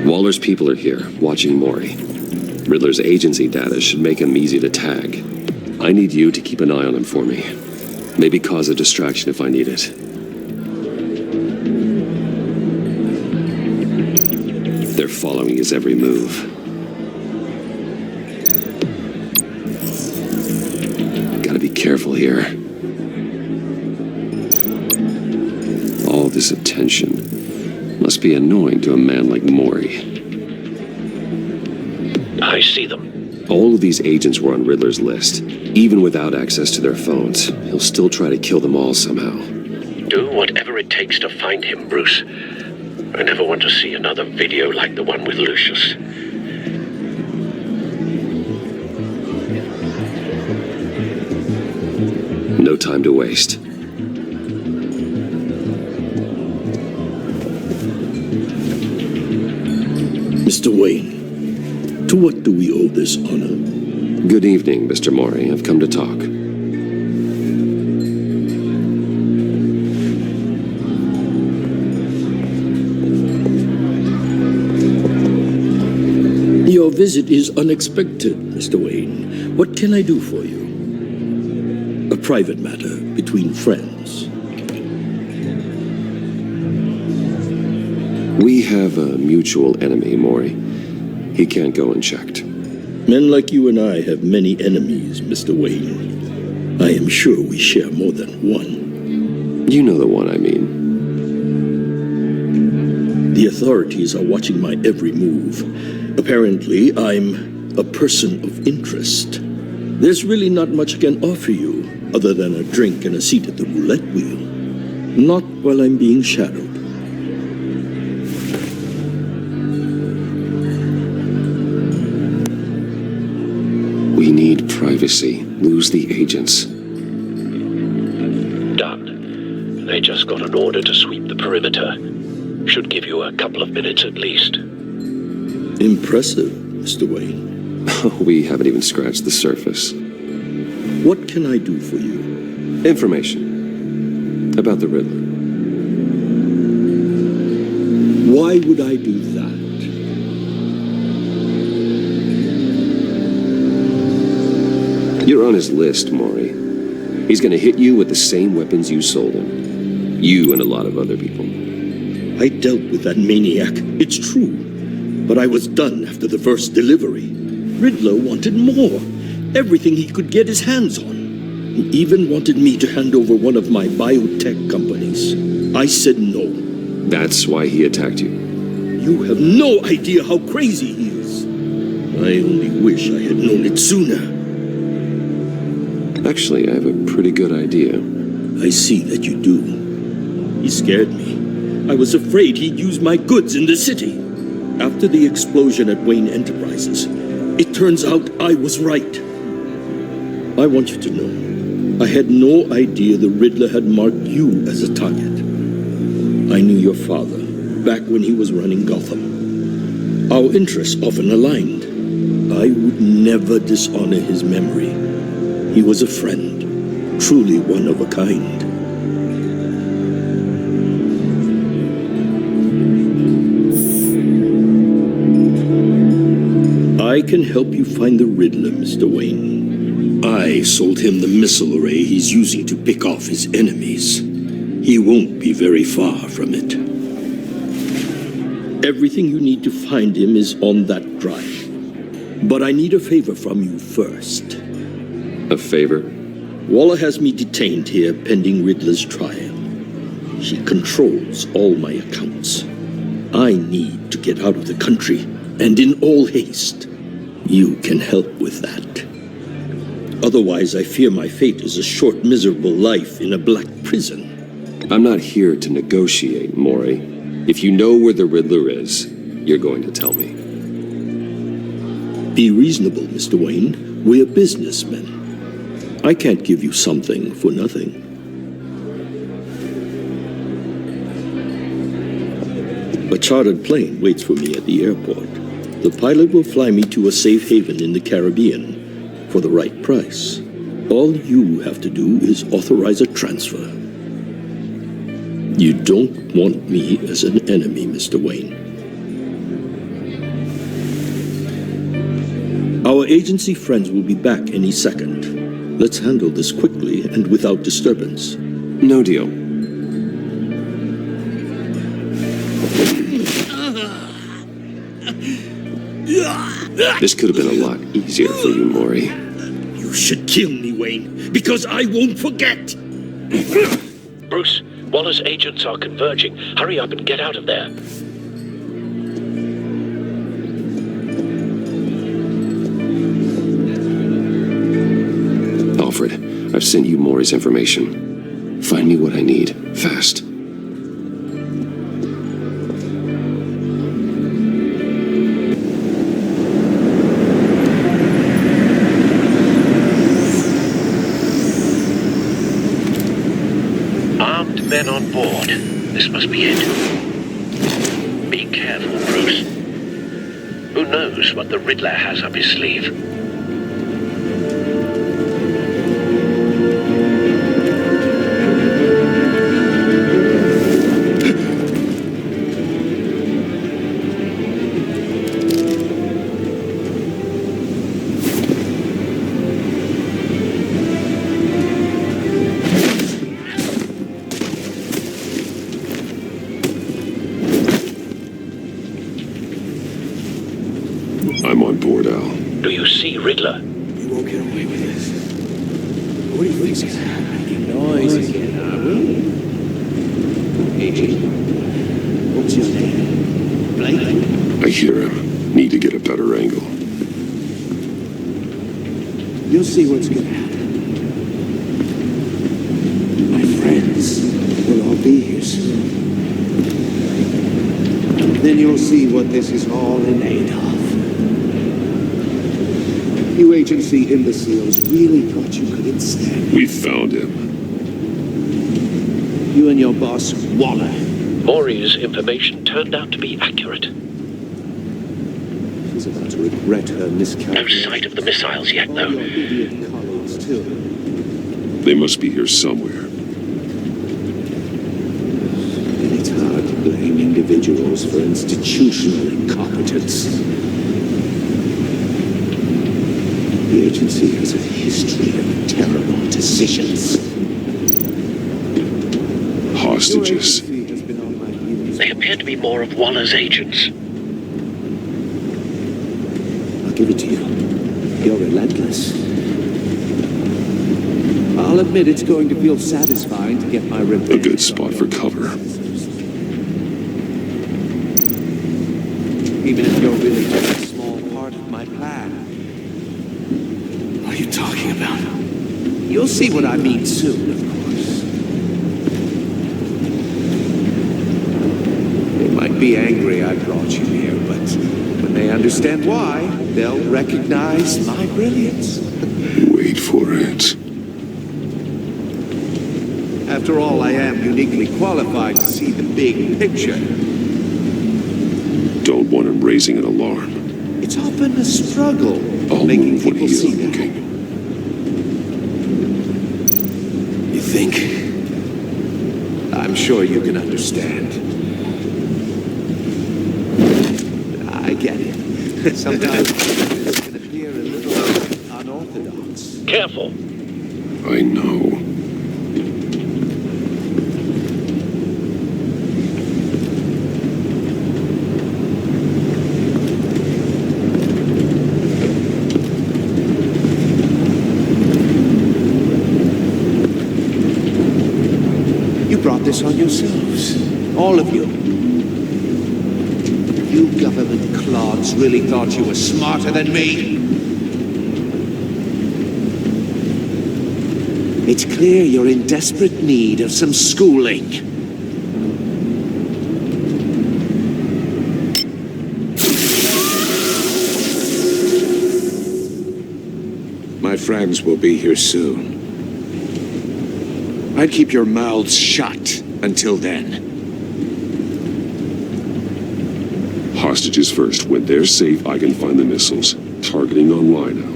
Waller's people are here, watching Maury. Riddler's agency data should make him easy to tag. I need you to keep an eye on him for me. Maybe cause a distraction if I need it. They're following his every move. Gotta be careful here. All this attention must be annoying to a man like Maury. I see them. All of these agents were on Riddler's list. Even without access to their phones, he'll still try to kill them all somehow. Do whatever it takes to find him, Bruce. I never want to see another video like the one with Lucius. No time to waste. Mr. Wayne, to what do we owe this honor? Good evening, Mr. Maury. I've come to talk. Your visit is unexpected, Mr. Wayne. What can I do for you? A private matter between friends. We have a mutual enemy, Maury. He can't go unchecked. Men like you and I have many enemies, Mr. Wayne. I am sure we share more than one. You know the one I mean. The authorities are watching my every move. Apparently, I'm a person of interest. There's really not much I can offer you other than a drink and a seat at the roulette wheel. Not while I'm being shadowed. We need privacy. Lose the agents. Done. They just got an order to sweep the perimeter. Should give you a couple of minutes at least. Impressive, Mr. Wayne. We haven't even scratched the surface. What can I do for you? Information about the Riddler. Why would I do that? You're on his list, Maury. He's gonna hit you with the same weapons you sold him. You and a lot of other people. I dealt with that maniac, it's true. But I was done after the first delivery. Riddler wanted more. Everything he could get his hands on. He even wanted me to hand over one of my biotech companies. I said no. That's why he attacked you. You have no idea how crazy he is. I only wish I had known it sooner. Actually, I have a pretty good idea. I see that you do. He scared me. I was afraid he'd use my goods in the city. After the explosion at Wayne Enterprises, it turns out I was right. I want you to know, I had no idea the Riddler had marked you as a target. I knew your father back when he was running Gotham. Our interests often aligned. I would never dishonor his memory. He was a friend, truly one of a kind. I can help you find the Riddler, Mr. Wayne. I sold him the missile array he's using to pick off his enemies. He won't be very far from it. Everything you need to find him is on that drive. But I need a favor from you first. A favor? Waller has me detained here pending Riddler's trial. She controls all my accounts. I need to get out of the country, and in all haste. You can help with that. Otherwise, I fear my fate is a short, miserable life in a black prison. I'm not here to negotiate, Maury. If you know where the Riddler is, you're going to tell me. Be reasonable, Mr. Wayne. We're businessmen. I can't give you something for nothing. A chartered plane waits for me at the airport. The pilot will fly me to a safe haven in the Caribbean for the right price. All you have to do is authorize a transfer. You don't want me as an enemy, Mr. Wayne. Our agency friends will be back any second. Let's handle this quickly and without disturbance. No deal. This could have been a lot easier for you, Maury. You should kill me, Wayne, because I won't forget! Bruce, Waller's agents are converging. Hurry up and get out of there. Alfred, I've sent you Maury's information. Find me what I need, fast. Armed men on board. This must be it. Be careful, Bruce. Who knows what the Riddler has up his sleeve? I'm on board, Al. Do you see Riddler? You won't get away with this. What do you think is making noise again, are we? Agent, what's your name? Blake? I hear him. Need to get a better angle. You'll see what's gonna happen. My friends will all be here soon. Then you'll see what this is all in aid of. You agency imbeciles really thought you could withstand. We found him. You and your boss, Waller. Maury's information turned out to be accurate. She's about to regret her miscalculation. No sight of the missiles yet, though. Your idiot colleagues, too. They must be here somewhere. And it's hard to blame individuals for institutional incompetence. The agency has a history of terrible decisions. Hostages. They appear to be more of Waller's agents. I'll give it to you. You're relentless. I'll admit it's going to feel satisfying to get my revenge. A good spot for cover. Even if you're really just a small part of my plan. What are you talking about? You'll see what I mean soon, of course. They might be angry I brought you here, but when they understand why, they'll recognize my brilliance. Wait for it. After all, I am uniquely qualified to see the big picture. Don't want him raising an alarm. It's often a struggle I'll making move when people he's see that. looking. You think? I'm sure you can understand. I get it. Sometimes it can appear a little unorthodox. Careful. I know. You brought this on yourselves. All of you. You government clods really thought you were smarter than me? It's clear you're in desperate need of some schooling. My friends will be here soon. I'd keep your mouths shut until then. Hostages first. When they're safe, I can find the missiles. Targeting online now.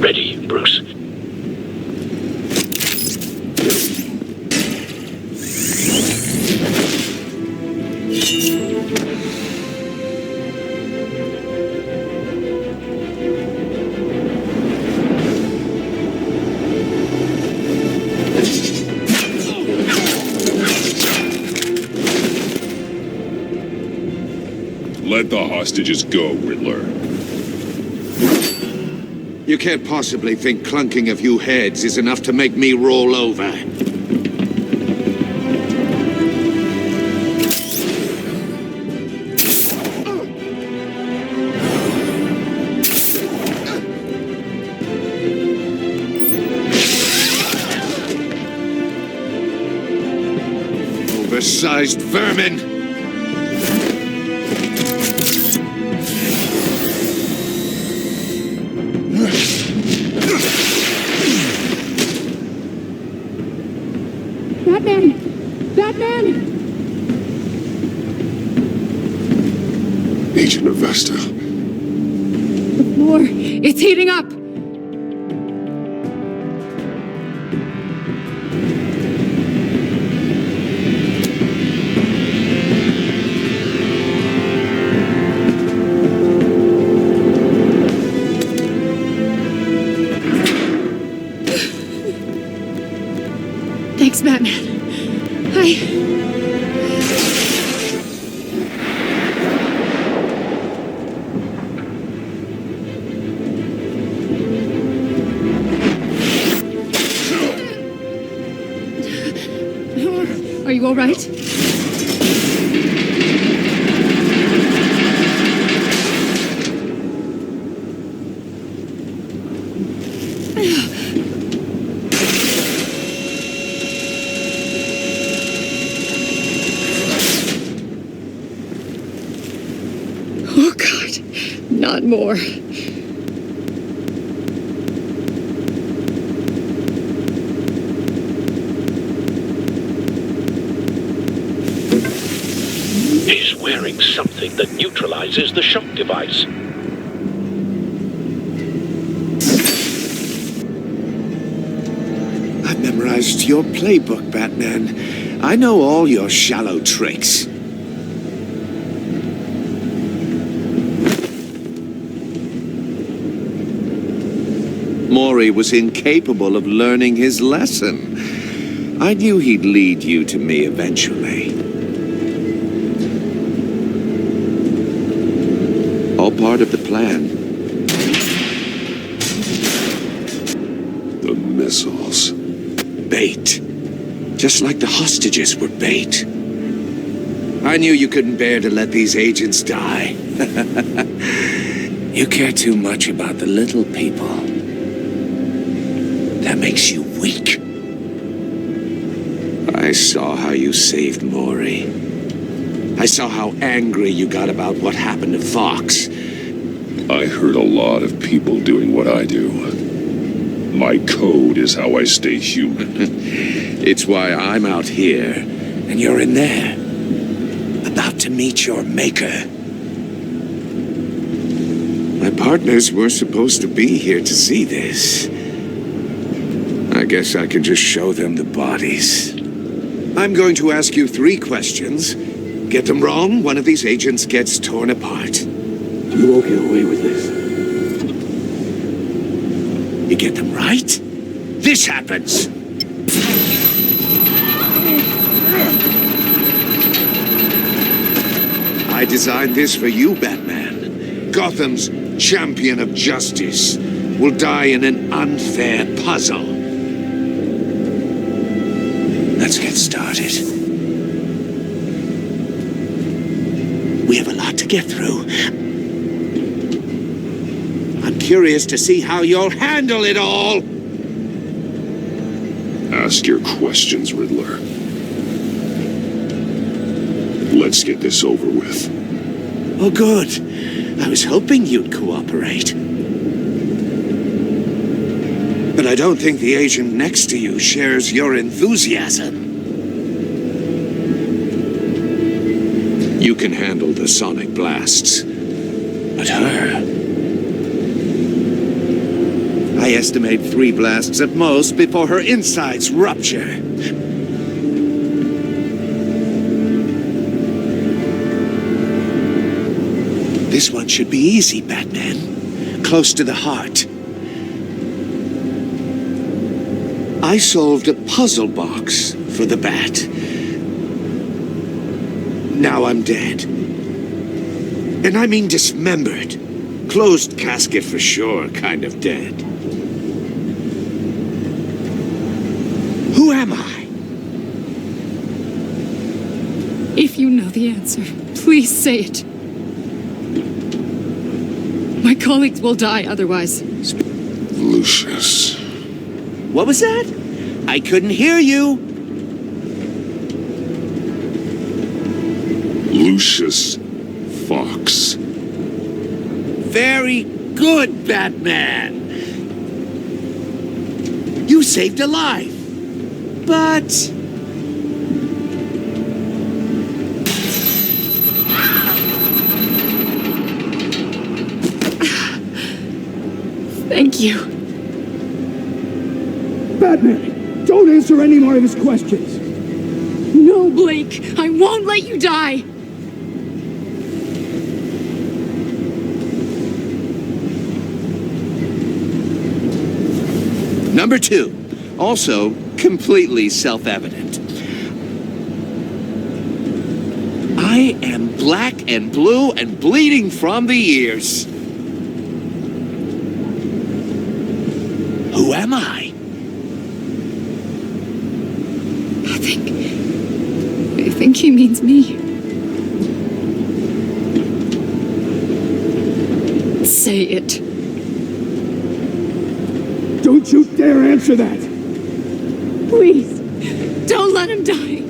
Ready, Bruce. Let the hostages go, Riddler. You can't possibly think clunking a few heads is enough to make me roll over. Oversized vermin! Batman! Batman! Agent Avesta. The floor, it's heating up! Thanks, Batman. Are you all right? Oh, God. Not more. He's wearing something that neutralizes the shock device. memorized your playbook, Batman. I know all your shallow tricks. Maury was incapable of learning his lesson. I knew he'd lead you to me eventually. All part of the plan. The missiles. Bait. Just like the hostages were bait. I knew you couldn't bear to let these agents die. You care too much about the little people. That makes you weak. I saw how you saved Maury. I saw how angry you got about what happened to Fox. I hurt a lot of people doing what I do. My code is how I stay human. It's why I'm out here, and you're in there. About to meet your maker. My partners were supposed to be here to see this. I guess I can just show them the bodies. I'm going to ask you 3 questions. Get them wrong, one of these agents gets torn apart. You won't get away with this. You get them right, this happens. I designed this for you, Batman. Gotham's champion of justice will die in an unfair puzzle. Let's get started. We have a lot to get through. I'm curious to see how you'll handle it all. Ask your questions, Riddler. Let's get this over with. Oh, good. I was hoping you'd cooperate. But I don't think the agent next to you shares your enthusiasm. You can handle the sonic blasts. But her... I estimate 3 blasts at most before her insides rupture. This one should be easy, Batman. Close to the heart. I solved a puzzle box for the Bat. Now I'm dead. And I mean dismembered. Closed casket for sure, kind of dead. Who am I? If you know the answer, please say it. My colleagues will die otherwise. Lucius. What was that? I couldn't hear you. Lucius Fox. Very good, Batman. You saved a life. But... Thank you. Batman, don't answer any more of his questions. No, Blake. I won't let you die. Number 2, also completely self-evident. I am black and blue and bleeding from the ears. Who am I? I think he means me. Say it. Don't you dare answer that! Please, don't let him die.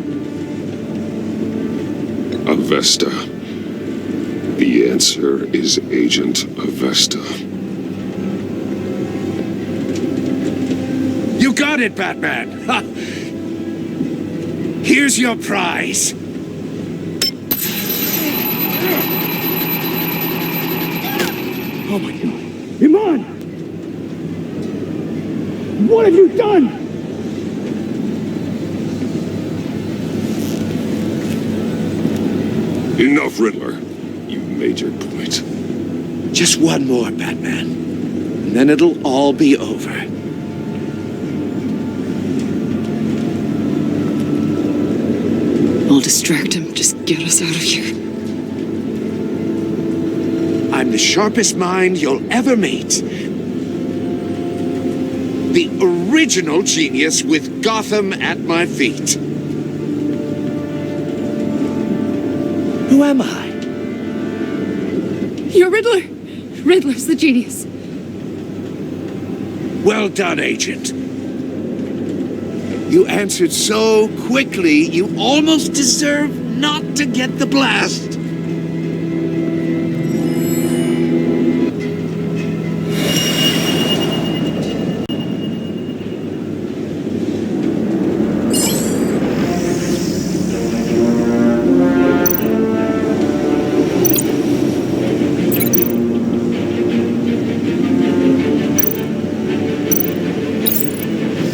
Avesta. The answer is Agent Avesta. You got it, Batman! Ha. Here's your prize. Oh my God. Iman! What have you done? Enough, Riddler. You made your point. Just one more, Batman. And then it'll all be over. I'll distract him. Just get us out of here. I'm the sharpest mind you'll ever meet. The original genius with Gotham at my feet. Who am I? You're Riddler. Riddler's the genius. Well done, Agent. You answered so quickly, you almost deserve not to get the blast.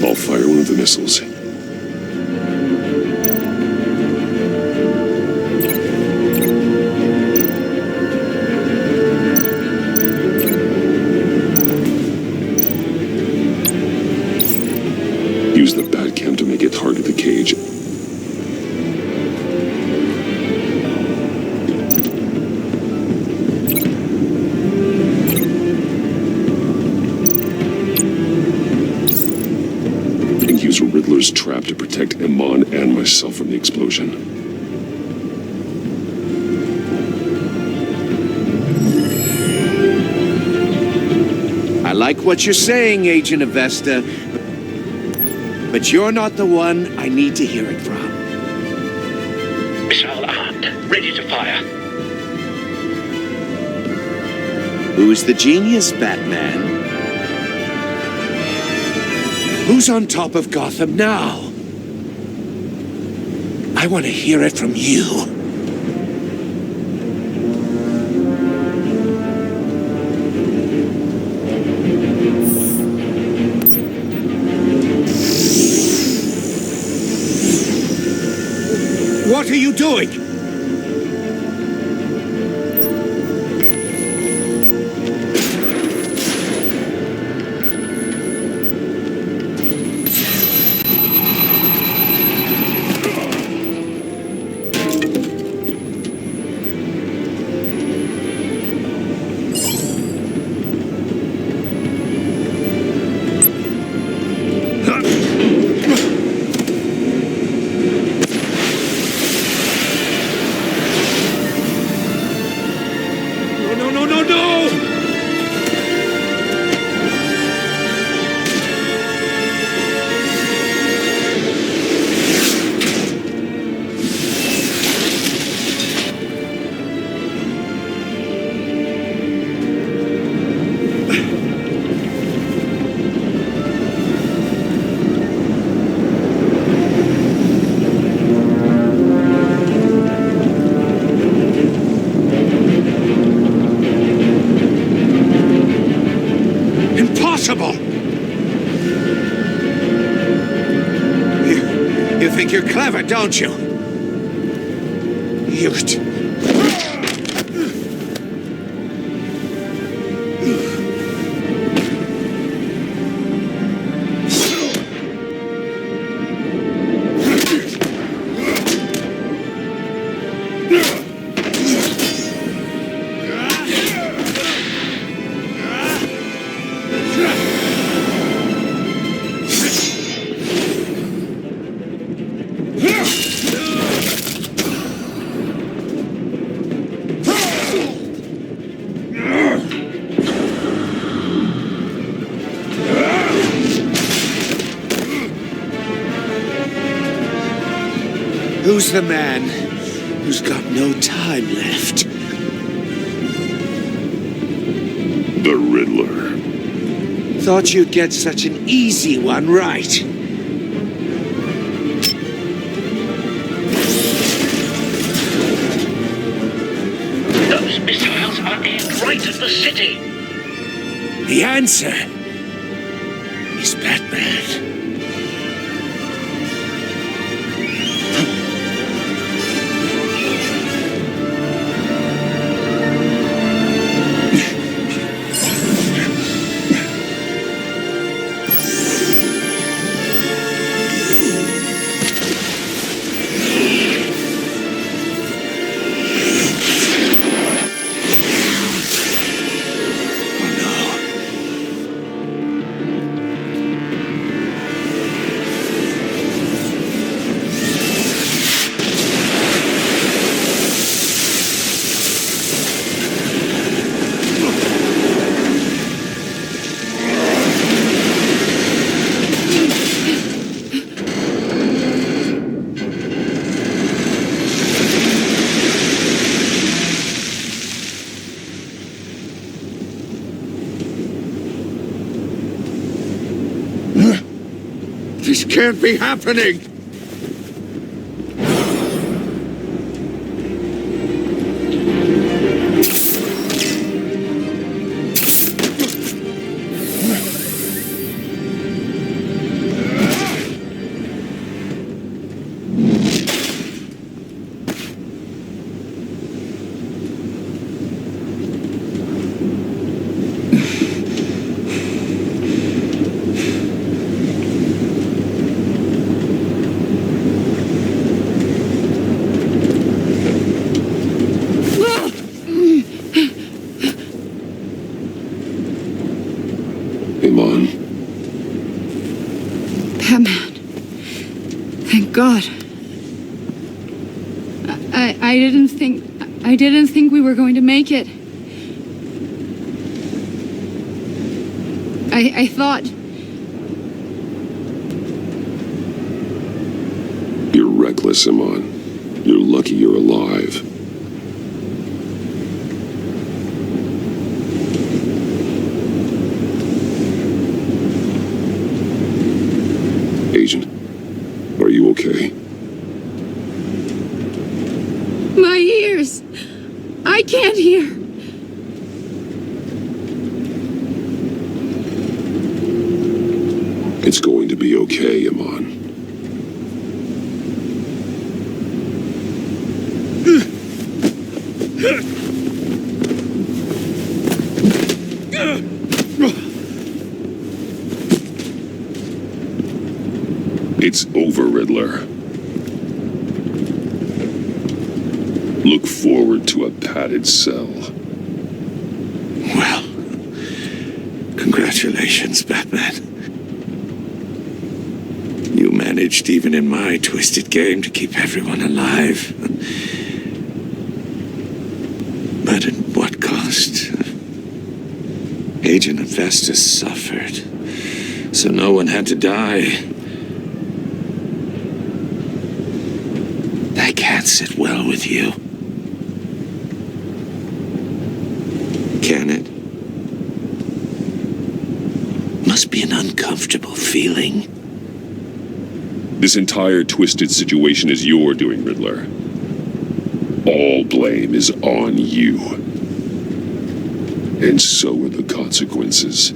I'll fire one of the missiles. Use the Batcam to make it hard to the cage. And use Riddler's trap to protect Iman and myself from the explosion. I like what you're saying, Agent Avesta, but you're not the one I need to hear it from. Missile armed, ready to fire. Who's the genius, Batman? Who's on top of Gotham now? I want to hear it from you. What are you doing? Impossible! You think you're clever, don't you? Who's the man who's got no time left? The Riddler. Thought you'd get such an easy one right. Those missiles are aimed right at the city. The answer is Batman. can't be happening! Iman. Batman. Thank God. I didn't think we were going to make it. I thought... You're reckless, Iman. You're lucky you're alive. Agent, are you okay? My ears! I can't hear! It's going to be okay, Iman. It's over, Riddler. Look forward to a padded cell. Well, congratulations, Batman. You managed, even in my twisted game, to keep everyone alive. But at what cost? Agent Festus suffered, so no one had to die. That can't sit well with you. Can it? Must be an uncomfortable feeling. This entire twisted situation is your doing, Riddler. All blame is on you. And so are the consequences.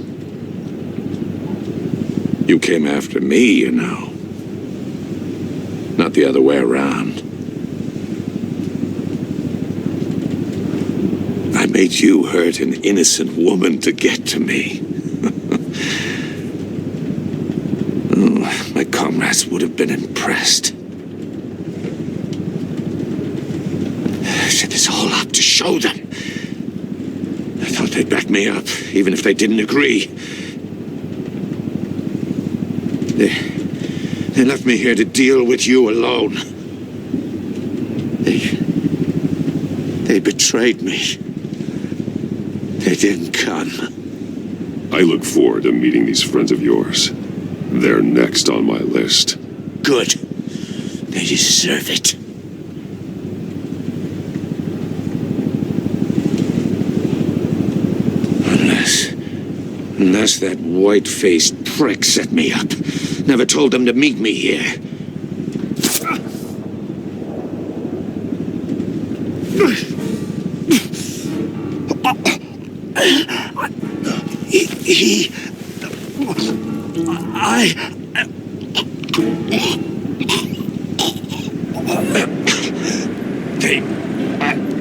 You came after me, you know. Not the other way around. I made you hurt an innocent woman to get to me. Oh, my comrades would have been impressed. Set this all up to show them. I thought they'd back me up, even if they didn't agree. They left me here to deal with you alone. They betrayed me. They didn't come. I look forward to meeting these friends of yours. They're next on my list. Good. They deserve it. Unless that white-faced prick set me up. Never told them to meet me here.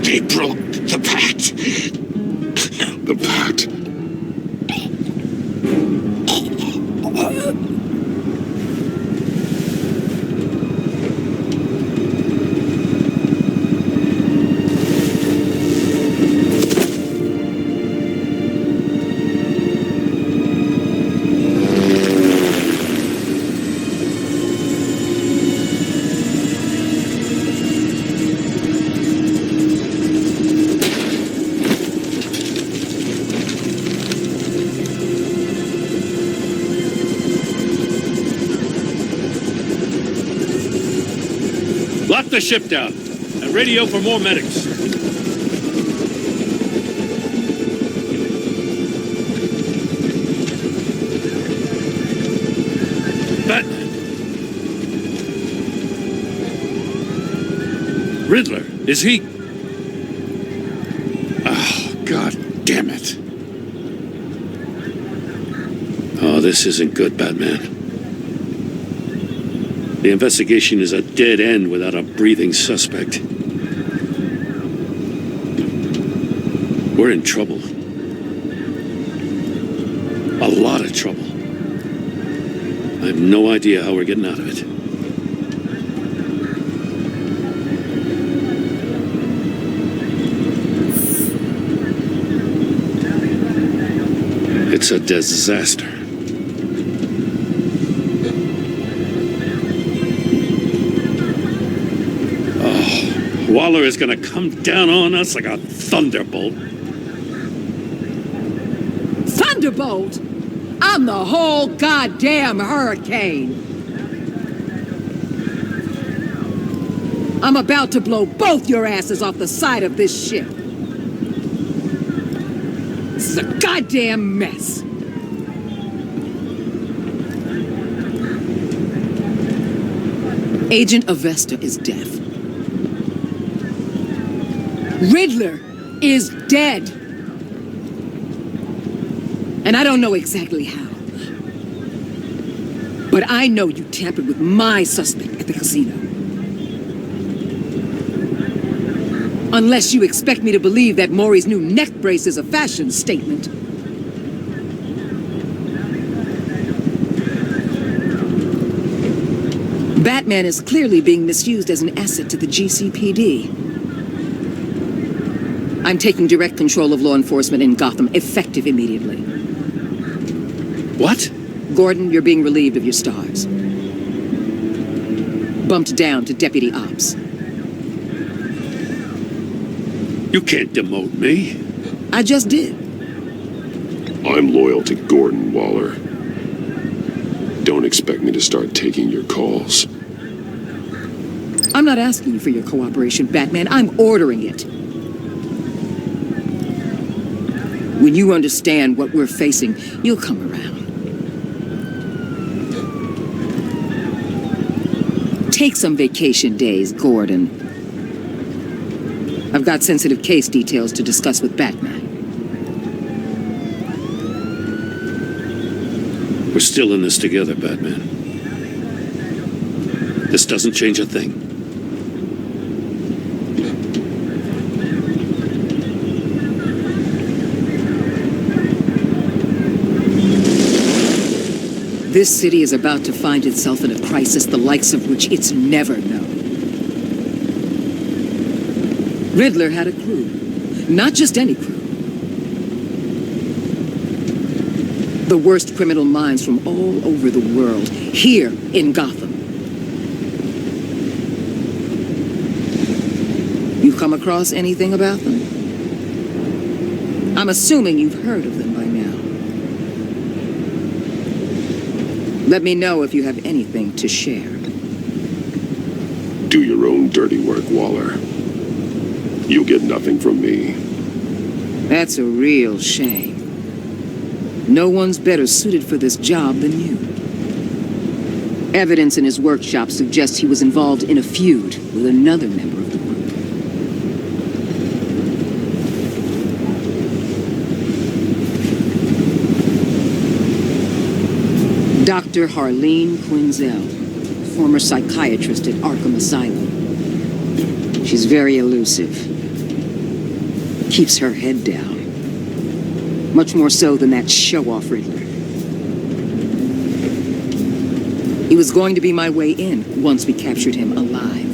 They broke the pact. The pact? Lock the ship down and radio for more medics. Batman, Riddler, is he... Oh, God damn it. Oh, this isn't good, Batman. The investigation is a dead end without a breathing suspect. We're in trouble. A lot of trouble. I have no idea how we're getting out of it. It's a disaster. Oh, Waller is gonna come down on us like a thunderbolt. Thunderbolt? I'm the whole goddamn hurricane. I'm about to blow both your asses off the side of this ship. This is a goddamn mess. Agent Avesta is deaf. Riddler is dead. And I don't know exactly how. But I know you tampered with my suspect at the casino. Unless you expect me to believe that Maury's new neck brace is a fashion statement. Batman is clearly being misused as an asset to the GCPD. I'm taking direct control of law enforcement in Gotham, effective immediately. What? Gordon, you're being relieved of your stars. Bumped down to Deputy Ops. You can't demote me. I just did. I'm loyal to Gordon, Waller. Don't expect me to start taking your calls. I'm not asking you for your cooperation, Batman. I'm ordering it. When you understand what we're facing, you'll come around. Take some vacation days, Gordon. I've got sensitive case details to discuss with Batman. We're still in this together, Batman. This doesn't change a thing. This city is about to find itself in a crisis the likes of which it's never known. Riddler had a crew. Not just any crew. The worst criminal minds from all over the world, here in Gotham. You come across anything about them? I'm assuming you've heard of them by now. Let me know if you have anything to share. Do your own dirty work, Waller. You'll get nothing from me. That's a real shame. No one's better suited for this job than you. Evidence in his workshop suggests he was involved in a feud with another member of the group. Dr. Harleen Quinzel, former psychiatrist at Arkham Asylum. She's very elusive. Keeps her head down. Much more so than that show-off Riddler. He was going to be my way in once we captured him alive.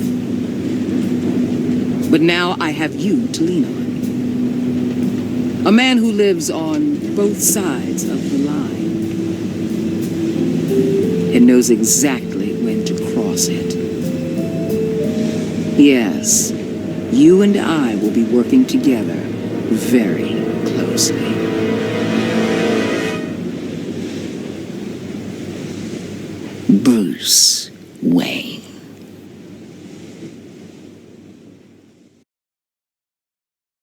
But now I have you to lean on. A man who lives on both sides of the line. And knows exactly when to cross it. Yes, you and I will be working together very closely. Bruce Wayne.